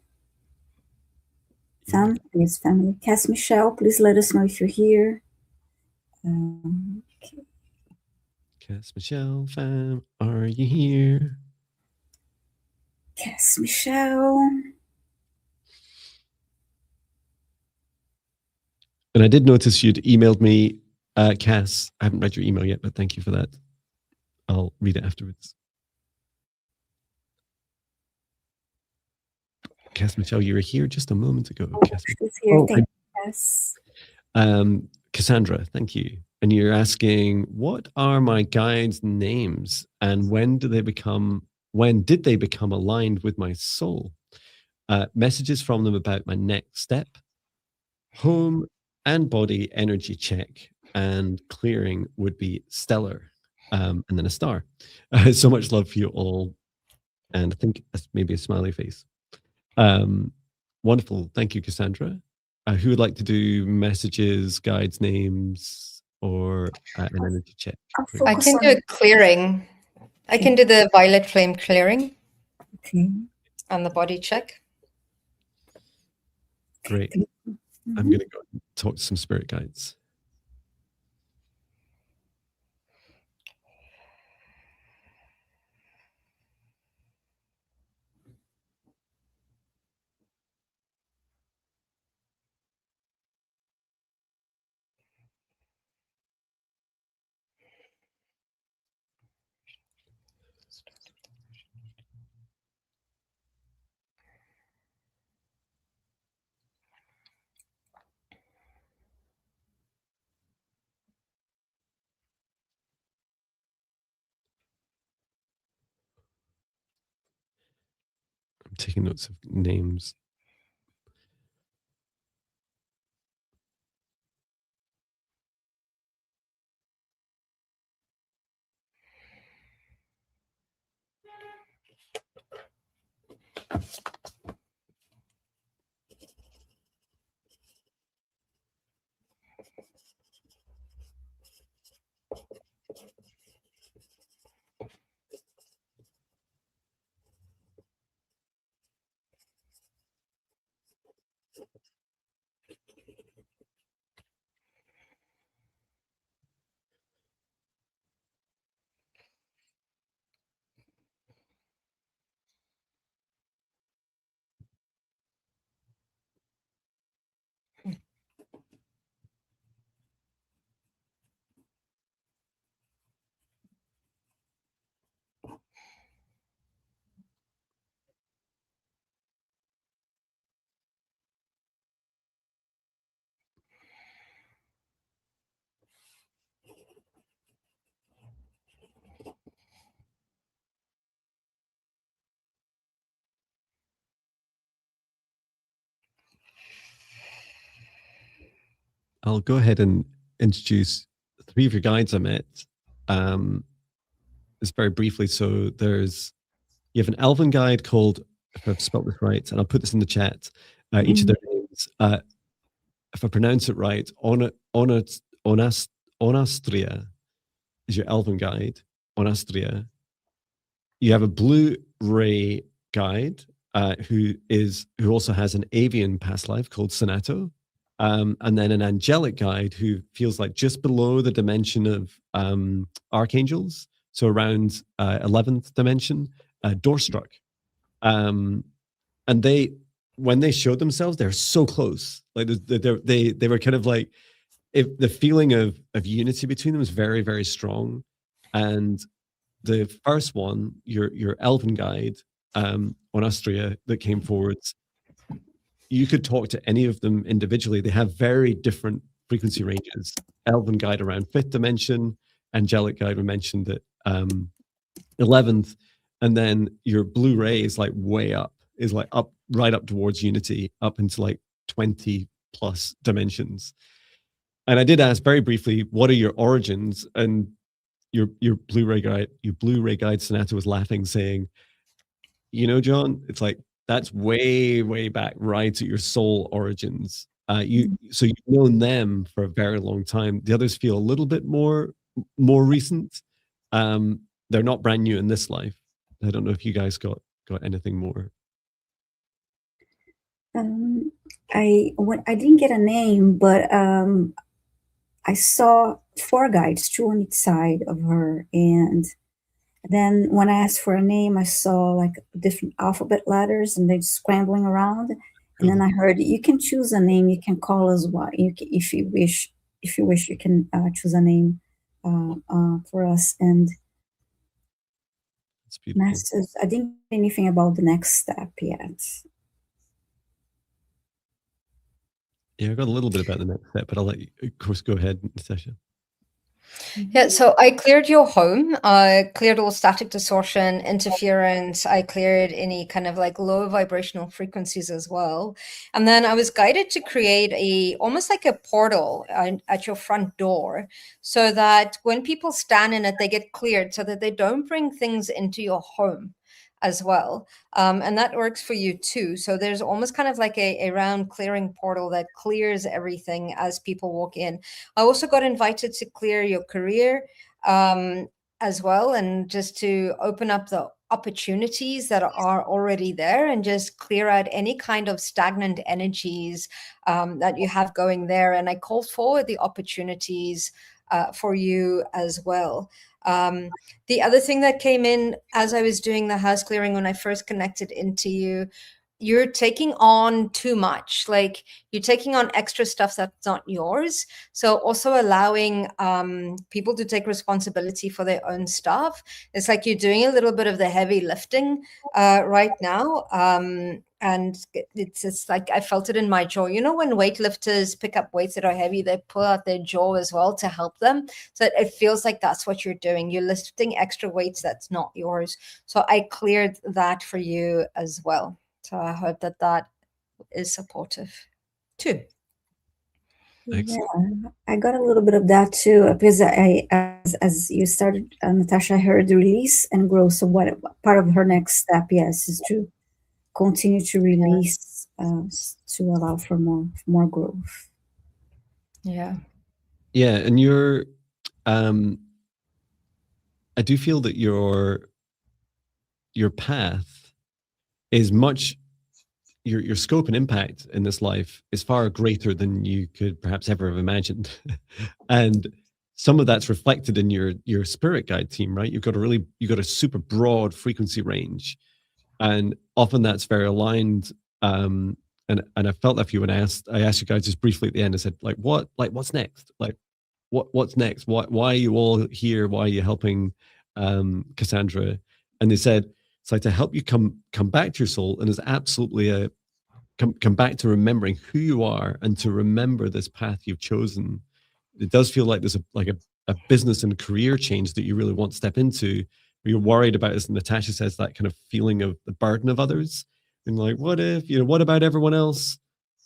is family. Cass Michelle, please let us know if you're here. Okay. Cass Michelle Pham, are you here? Cass Michelle. And I did notice you'd emailed me, Cass. I haven't read your email yet, but thank you for that. I'll read it afterwards. Cass Michelle, you were here just a moment ago. Cass. She's here. Thank you, Cass. Cassandra, thank you. And you're asking, what are my guides' names, and when did they become aligned with my soul? Messages from them about my next step, home, and body energy check and clearing would be stellar, and then a star. So much love for you all, and I think maybe a smiley face. Wonderful. Thank you, Cassandra. Who would like to do messages, guides, names, or an energy check? I can do a clearing. I can do the violet flame clearing. Okay. And the body check. Great. I'm going to go and talk to some spirit guides. I'm taking notes of names. I'll go ahead and introduce 3 of your guides I met. Just very briefly. So you have an elven guide called, if I've spelled this right, and I'll put this in the chat, each of their names. If I pronounce it right, Onastria is your elven guide, Onastria. You have a blue ray guide who also has an avian past life called Sonato. And then an angelic guide who feels like just below the dimension of archangels, so around 11th dimension, Doorstruck. And when they showed themselves, they're so close. Like they were kind of like, if the feeling of unity between them was very, very strong. And the first one, your elven guide on Astria that came forwards, you could talk to any of them individually. They have very different frequency ranges. Elven guide around 5th dimension, angelic guide we mentioned at 11th, and then your blue ray is like way up, is like up, right up towards unity, up into like 20 plus dimensions. And I did ask very briefly, what are your origins? And your blue ray guide Sonata was laughing, saying, you know, Jon, it's like, that's way, way back, right at your soul origins. So you've known them for a very long time. The others feel a little bit more recent. They're not brand new in this life. I don't know if you guys got anything more. I didn't get a name, but I saw 4 guides, 2 on each side of her, and then when I asked for a name, I saw like different alphabet letters and they're scrambling around. And then I heard, you can choose a name. You can call us what if you wish. If you wish, you can choose a name for us. And message. I didn't get anything about the next step yet. Yeah, I got a little bit about the next step, but I'll let you, of course, go ahead, Natasha. Yeah, so I cleared your home. I cleared all static distortion, interference. I cleared any kind of like low vibrational frequencies as well. And then I was guided to create almost like a portal at your front door, so that when people stand in it, they get cleared, so that they don't bring things into your home as well. And that works for you too. So there's almost kind of like a round clearing portal that clears everything as people walk in. I also got invited to clear your career as well, and just to open up the opportunities that are already there, and just clear out any kind of stagnant energies that you have going there. And I called forward the opportunities for you as well. The other thing that came in as I was doing the house clearing, when I first connected into you, you're taking on too much. Like, you're taking on extra stuff that's not yours. So also allowing people to take responsibility for their own stuff. It's like you're doing a little bit of the heavy lifting right now. And it's like, I felt it in my jaw. You know, when weightlifters pick up weights that are heavy, they pull out their jaw as well to help them. So it feels like that's what you're doing. You're lifting extra weights that's not yours. So I cleared that for you as well. So I hope that that is supportive too. Yeah, I got a little bit of that too, because as you started, Natasha, I heard release and grow. So what part of her next step, yes, is to continue to release, to allow for more growth. Yeah. Yeah, and you're, I do feel that your path is much, your scope and impact in this life is far greater than you could perhaps ever have imagined. And some of that's reflected in your spirit guide team, right? You've got a super broad frequency range, and often that's very aligned. And I felt that for you when I asked you guys just briefly at the end. I said, what's next? Like, what's next? Why are you all here? Why are you helping Cassandra? And they said, it's like to help you come back to your soul, and it's absolutely a come back to remembering who you are and to remember this path you've chosen. It does feel like there's a business and career change that you really want to step into, where you're worried about, as Natasha says, that kind of feeling of the burden of others, and like, what if, what about everyone else?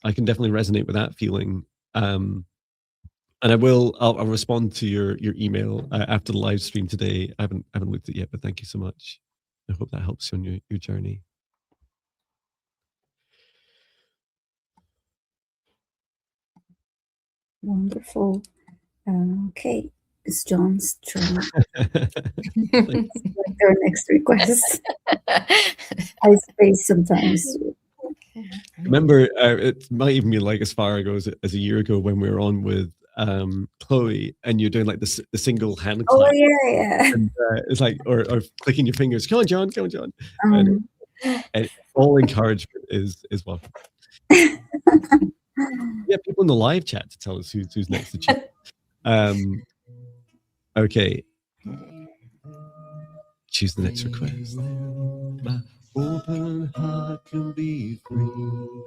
I can definitely resonate with that feeling. And I'll respond to your email after the live stream today. I haven't looked at it yet, but thank you so much. I hope that helps you on your journey. Wonderful. Okay, it's Jon's turn. Like their next request. I space sometimes. Remember, it might even be like as far ago as a year ago when we were on with Chloe, and you're doing like the single hand clap. Oh yeah. And it's like, or clicking your fingers. Come on, Jon. Come on, Jon. And all encouragement is welcome. Yeah, people in the live chat to tell us who's next to choose. Okay. Choose the next request. My open heart can be free.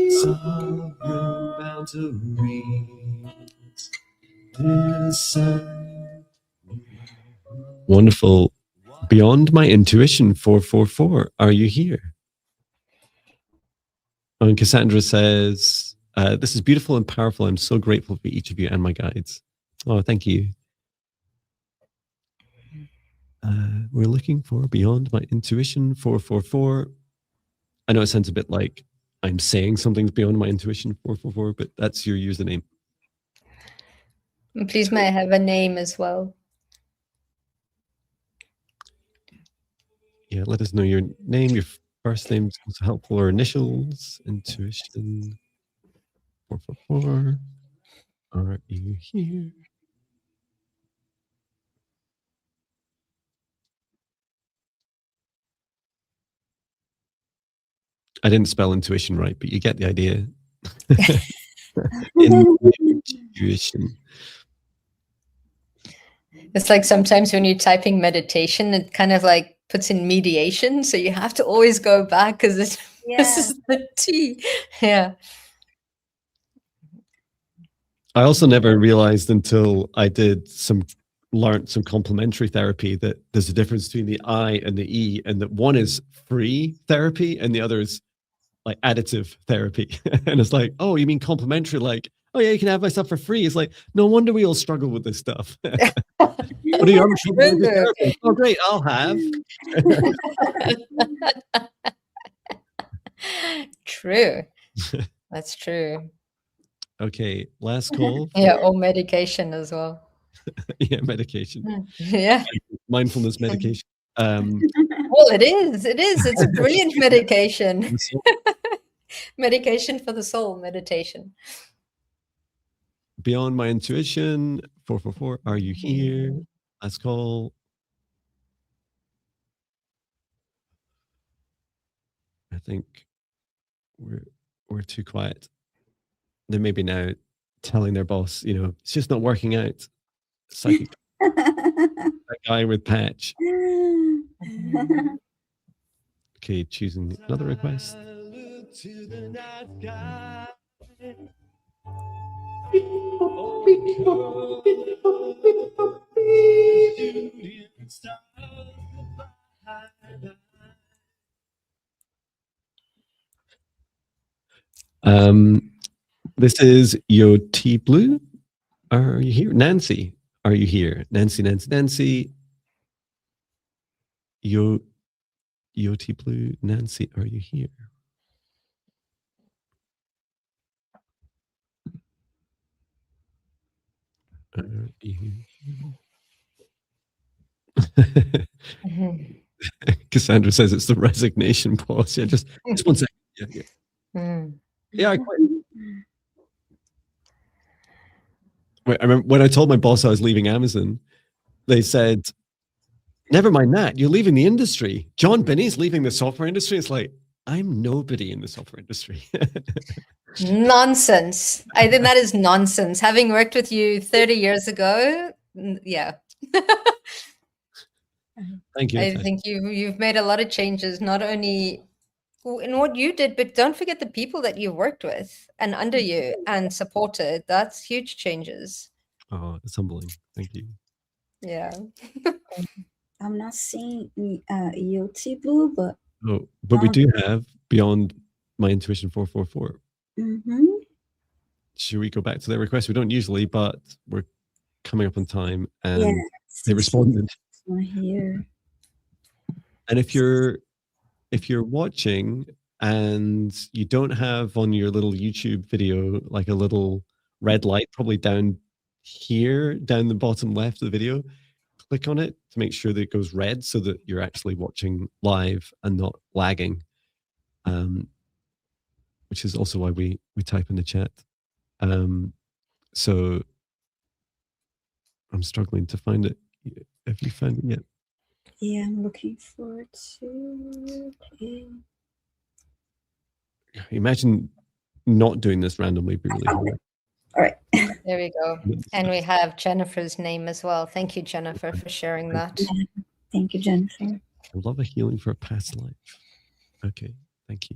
Sovereign boundaries. Wonderful. Beyond my intuition, 444. Are you here? And Cassandra says, this is beautiful and powerful. I'm so grateful for each of you and my guides. Oh, thank you. We're looking for Beyond My Intuition, 444. I know it sounds a bit like I'm saying something's beyond my intuition, 444, but that's your username. Please, may I have a name as well? Yeah, let us know your name, your first name is also helpful, or initials. Intuition, 444. Are you here? I didn't spell intuition right, but you get the idea. Intuition. It's like sometimes when you're typing meditation, it kind of like puts in mediation. So you have to always go back because this is the T. Yeah. I also never realized until I learned some complementary therapy that there's a difference between the I and the E, and that one is free therapy and the other is like additive therapy. And it's like, oh, you mean complementary? Like, oh yeah, you can have my stuff for free. It's like, no wonder we all struggle with this stuff. What are you having trouble with this therapy? Oh, great, I'll have. True. That's true. Okay, last call. Yeah, or medication as well. Yeah, medication. Yeah. Mindfulness medication. Well, it is. It is. It's a brilliant medication. Medication for the soul, meditation. Beyond my intuition, 444, are you here? Last call. I think we're too quiet. They may be now telling their boss, you know, it's just not working out. Psychic. That guy with patch. Okay, choosing another request. This is Yo T Blue. Are you here? Nancy, are you here? Nancy. Yo T Blue, Nancy, are you here? Cassandra says it's the resignation pause. Yeah, just 1 second. Yeah, I quite. Wait, I remember when I told my boss I was leaving Amazon, they said, never mind that, you're leaving the industry. Jon Binnie's leaving the software industry. It's like, I'm nobody in the software industry. Nonsense. I think that is nonsense. Having worked with you 30 years ago, yeah. Thank you. I think you've made a lot of changes, not only in what you did, but don't forget the people that you worked with and under you and supported. That's huge changes. Oh, it's humbling. Thank you. Yeah. I'm not seeing EOT Blue, but we do have Beyond My Intuition 444. Should we go back to their request? We don't usually, but we're coming up on time, and they responded. Here. And if you're watching and you don't have on your little YouTube video like a little red light, probably down here, down the bottom left of the video, click on it to make sure that it goes red so that you're actually watching live and not lagging. Which is also why we type in the chat. So I'm struggling to find it. Have you found it yet? Yeah, I'm looking for it too. Okay. Imagine not doing this randomly would be really hard. All right. There we go. And we have Jennifer's name as well. Thank you, Jennifer, for sharing that. Thank you, Jennifer. I love a healing for a past life. Okay, thank you.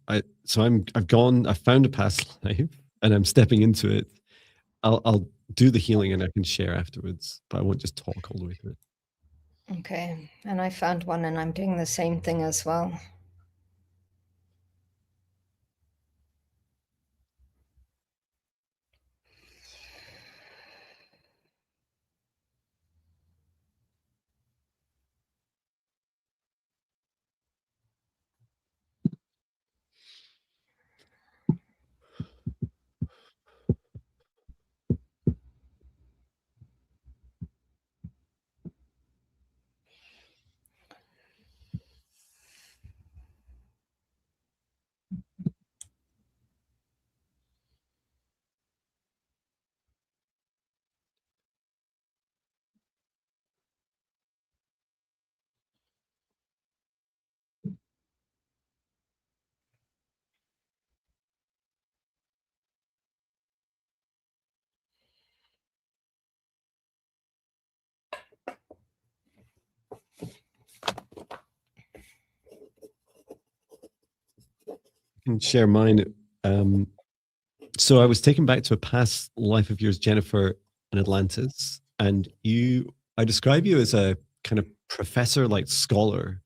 I found a past life and I'm stepping into it. I'll do the healing and I can share afterwards, but I won't just talk all the way through it. Okay, and I found one and I'm doing the same thing as well. can share mine. So I was taken back to a past life of yours, Jennifer, in Atlantis, and I describe you as a kind of professor, like scholar,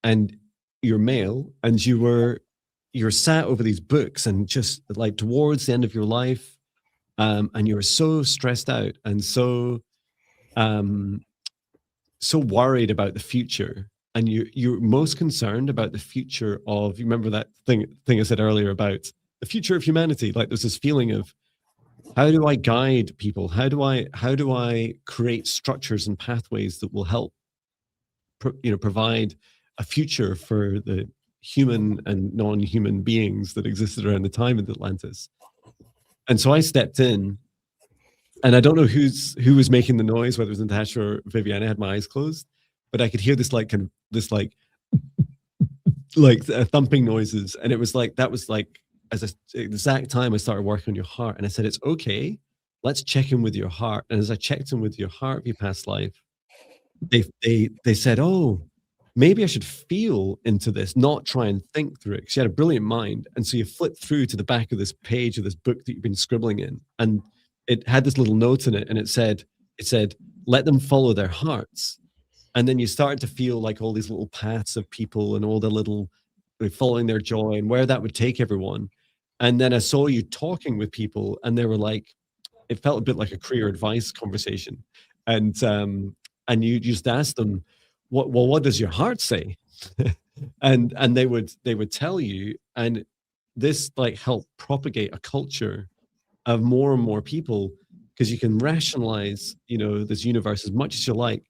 and you're male, and you're sat over these books, and just like towards the end of your life, and you were so stressed out and um, so worried about the future, and you're most concerned about the future of, you remember that thing I said earlier about the future of humanity. Like there's this feeling of, how do I guide people? How do I create structures and pathways that will help provide a future for the human and non-human beings that existed around the time in Atlantis? And so I stepped in, and I don't know who was making the noise, whether it was Natasha or Viviane. I had my eyes closed, but I could hear this like thumping noises, and it was like, that was like as the exact time I started working on your heart. And I said, it's okay, let's check in with your heart. And as I checked in with your heart of your past life, they said, oh, maybe I should feel into this, not try and think through it. Because you had a brilliant mind. And so you flip through to the back of this page of this book that you've been scribbling in, and it had this little note in it, and it said, let them follow their hearts. And then you started to feel like all these little paths of people and all the little following their joy and where that would take everyone. And then I saw you talking with people, and they were like, it felt a bit like a career advice conversation. And you just asked them, what does your heart say? and they would tell you, and this like helped propagate a culture of more and more people, because you can rationalize, this universe as much as you like.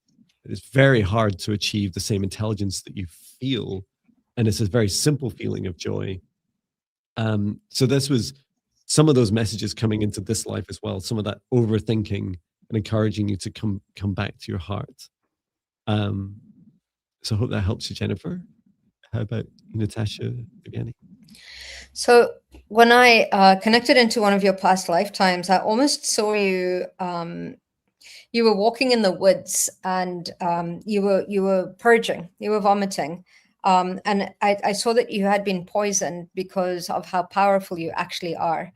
It's very hard to achieve the same intelligence that you feel, and it's a very simple feeling of joy. So this was some of those messages coming into this life as well, some of that overthinking and encouraging you to come back to your heart. So I hope that helps you, Jennifer. How about Natasha, Viviane? So when I connected into one of your past lifetimes, I almost saw you. You were walking in the woods, and you were purging, you were vomiting, and I saw that you had been poisoned because of how powerful you actually are,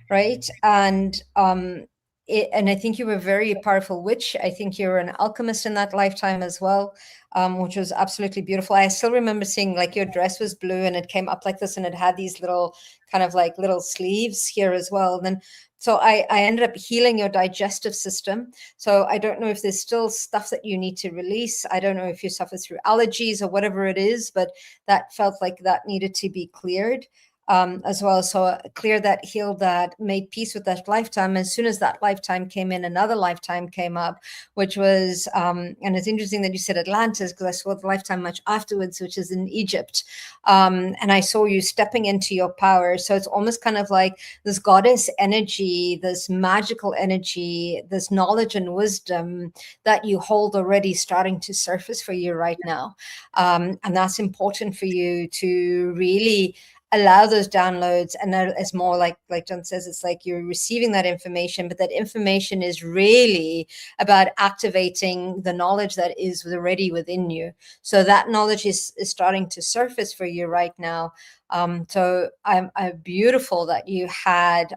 right? And I think you were a very powerful witch. I think you were an alchemist in that lifetime as well, which was absolutely beautiful. I still remember seeing like your dress was blue, and it came up like this, and it had these little kind of like little sleeves here as well. And then so I ended up healing your digestive system. So I don't know if there's still stuff that you need to release. I don't know if you suffer through allergies or whatever it is, but that felt like that needed to be cleared as well. So clear that, healed that, made peace with that lifetime. As soon as that lifetime came in, another lifetime came up, which was, and it's interesting that you said Atlantis, because I saw the lifetime much afterwards, which is in Egypt. And I saw you stepping into your power. So it's almost kind of like this goddess energy, this magical energy, this knowledge and wisdom that you hold already starting to surface for you right now. And that's important for you to really allow those downloads. And it's more like Jon says, it's like you're receiving that information, but that information is really about activating the knowledge that is already within you. So that knowledge is starting to surface for you right now. So I'm beautiful that you had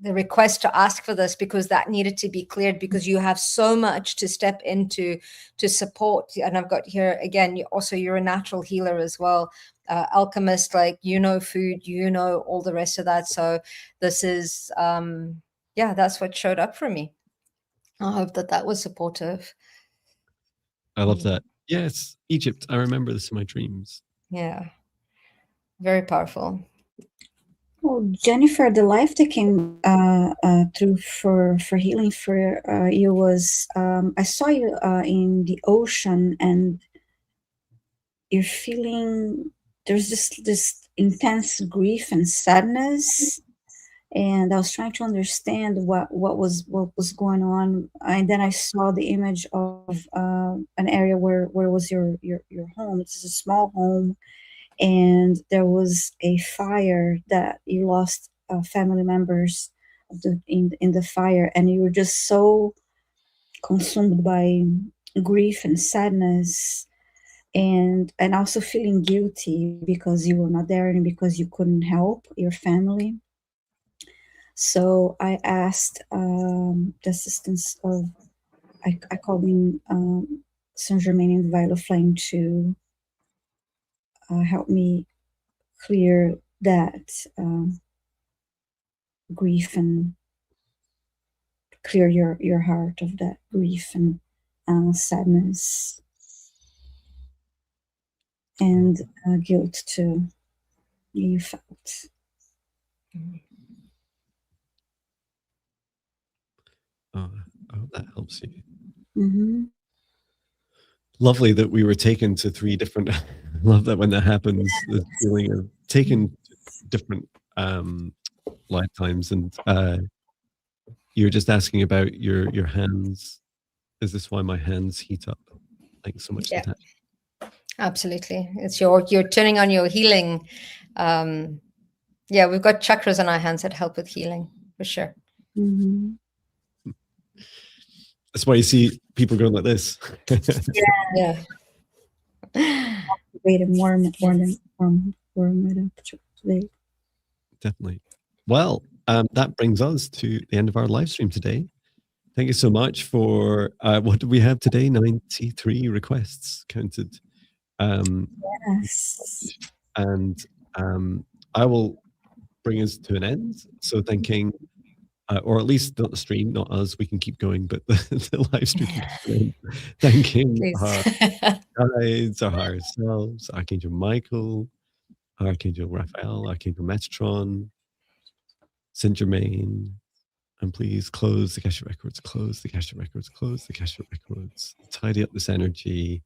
the request to ask for this, because that needed to be cleared, because you have so much to step into to support. And I've got here again, you're a natural healer as well, alchemist, like food, all the rest of that. So this is that's what showed up for me. I hope that was supportive. I love that. Yes, Egypt. I remember this in my dreams. Yeah, very powerful. Well, Jennifer, the life that came through for healing for you was, I saw you in the ocean, and you're feeling, there's this intense grief and sadness, and I was trying to understand what was going on, and then I saw the image of an area where was your home. It's a small home, and there was a fire that you lost family members in the fire, and you were just so consumed by grief and sadness and also feeling guilty because you were not there and because you couldn't help your family. So I asked the assistance of, I called in Saint Germain and Violet Flame to help me clear that grief and clear your heart of that grief and sadness and guilt too you felt. Oh, I hope that helps you. Mm-hmm. Lovely that we were taken to 3 different. I love that when that happens, the feeling of taken to different lifetimes. And you were just asking about your hands. Is this why my hands heat up? Thanks so much, Yeah. Natasha. Absolutely. It's you're turning on your healing. Yeah, we've got chakras on our hands that help with healing, for sure. Mm-hmm. That's why you see people going like this. Yeah. Wait, warm it up today. Definitely. Well, that brings us to the end of our live stream today. Thank you so much for what do we have today? 93 requests counted. Yes. And I will bring us to an end. So thanking, or at least not the stream, not us, we can keep going, but the live stream can come to an end. Thanking our guides, our higher selves, Archangel Michael, Archangel Raphael, Archangel Metatron, Saint Germain, and please close the Akashic records, close the Akashic records, close the Akashic records, tidy up this energy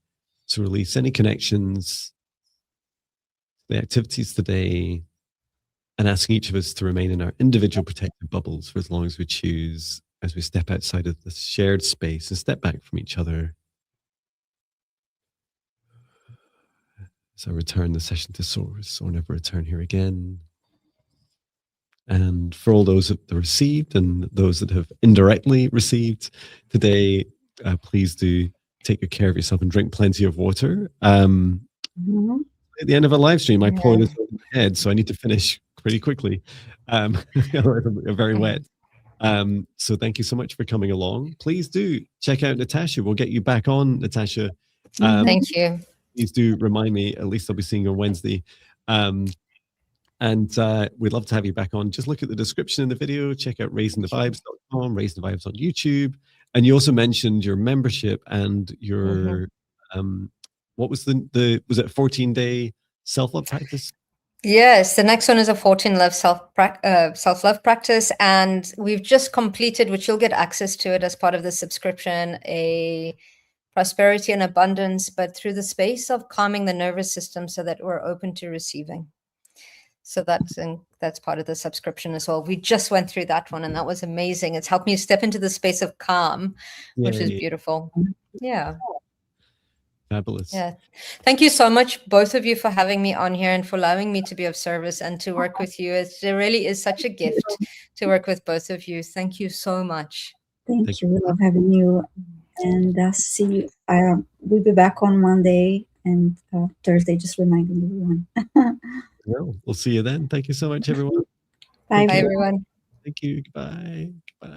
to release any connections, the activities today, and asking each of us to remain in our individual protected bubbles for as long as we choose as we step outside of this shared space and step back from each other. So I return the session to Source or never return here again. And for all those that received and those that have indirectly received today, please do take good care of yourself and drink plenty of water. Mm-hmm. At the end of a live stream, I pour this over my head, so I need to finish pretty quickly. I'm very wet. So thank you so much for coming along. Please do check out Natasha. We'll get you back on, Natasha. Thank you. Please do remind me. At least I'll be seeing you on Wednesday. And we'd love to have you back on. Just look at the description in the video. Check out raisingthevibes.com, Raising the Vibes on YouTube. And you also mentioned your membership and your, what was was it 14-day self-love practice? Yes, the next one is a 14-love self-love practice. And we've just completed, which you'll get access to it as part of the subscription, a prosperity and abundance, but through the space of calming the nervous system so that we're open to receiving. So that's part of the subscription as well. We just went through that one and that was amazing. It's helped me step into the space of calm, which is beautiful. Yeah. Fabulous. Yeah. Thank you so much, both of you, for having me on here and for allowing me to be of service and to work with you. It really is such a gift to work with both of you. Thank you so much. Thank you. We love having you. And see you. We'll be back on Monday and Thursday, just reminding everyone. Well, we'll see you then. Thank you so much, everyone. Bye, everyone. Thank you. Goodbye. Goodbye.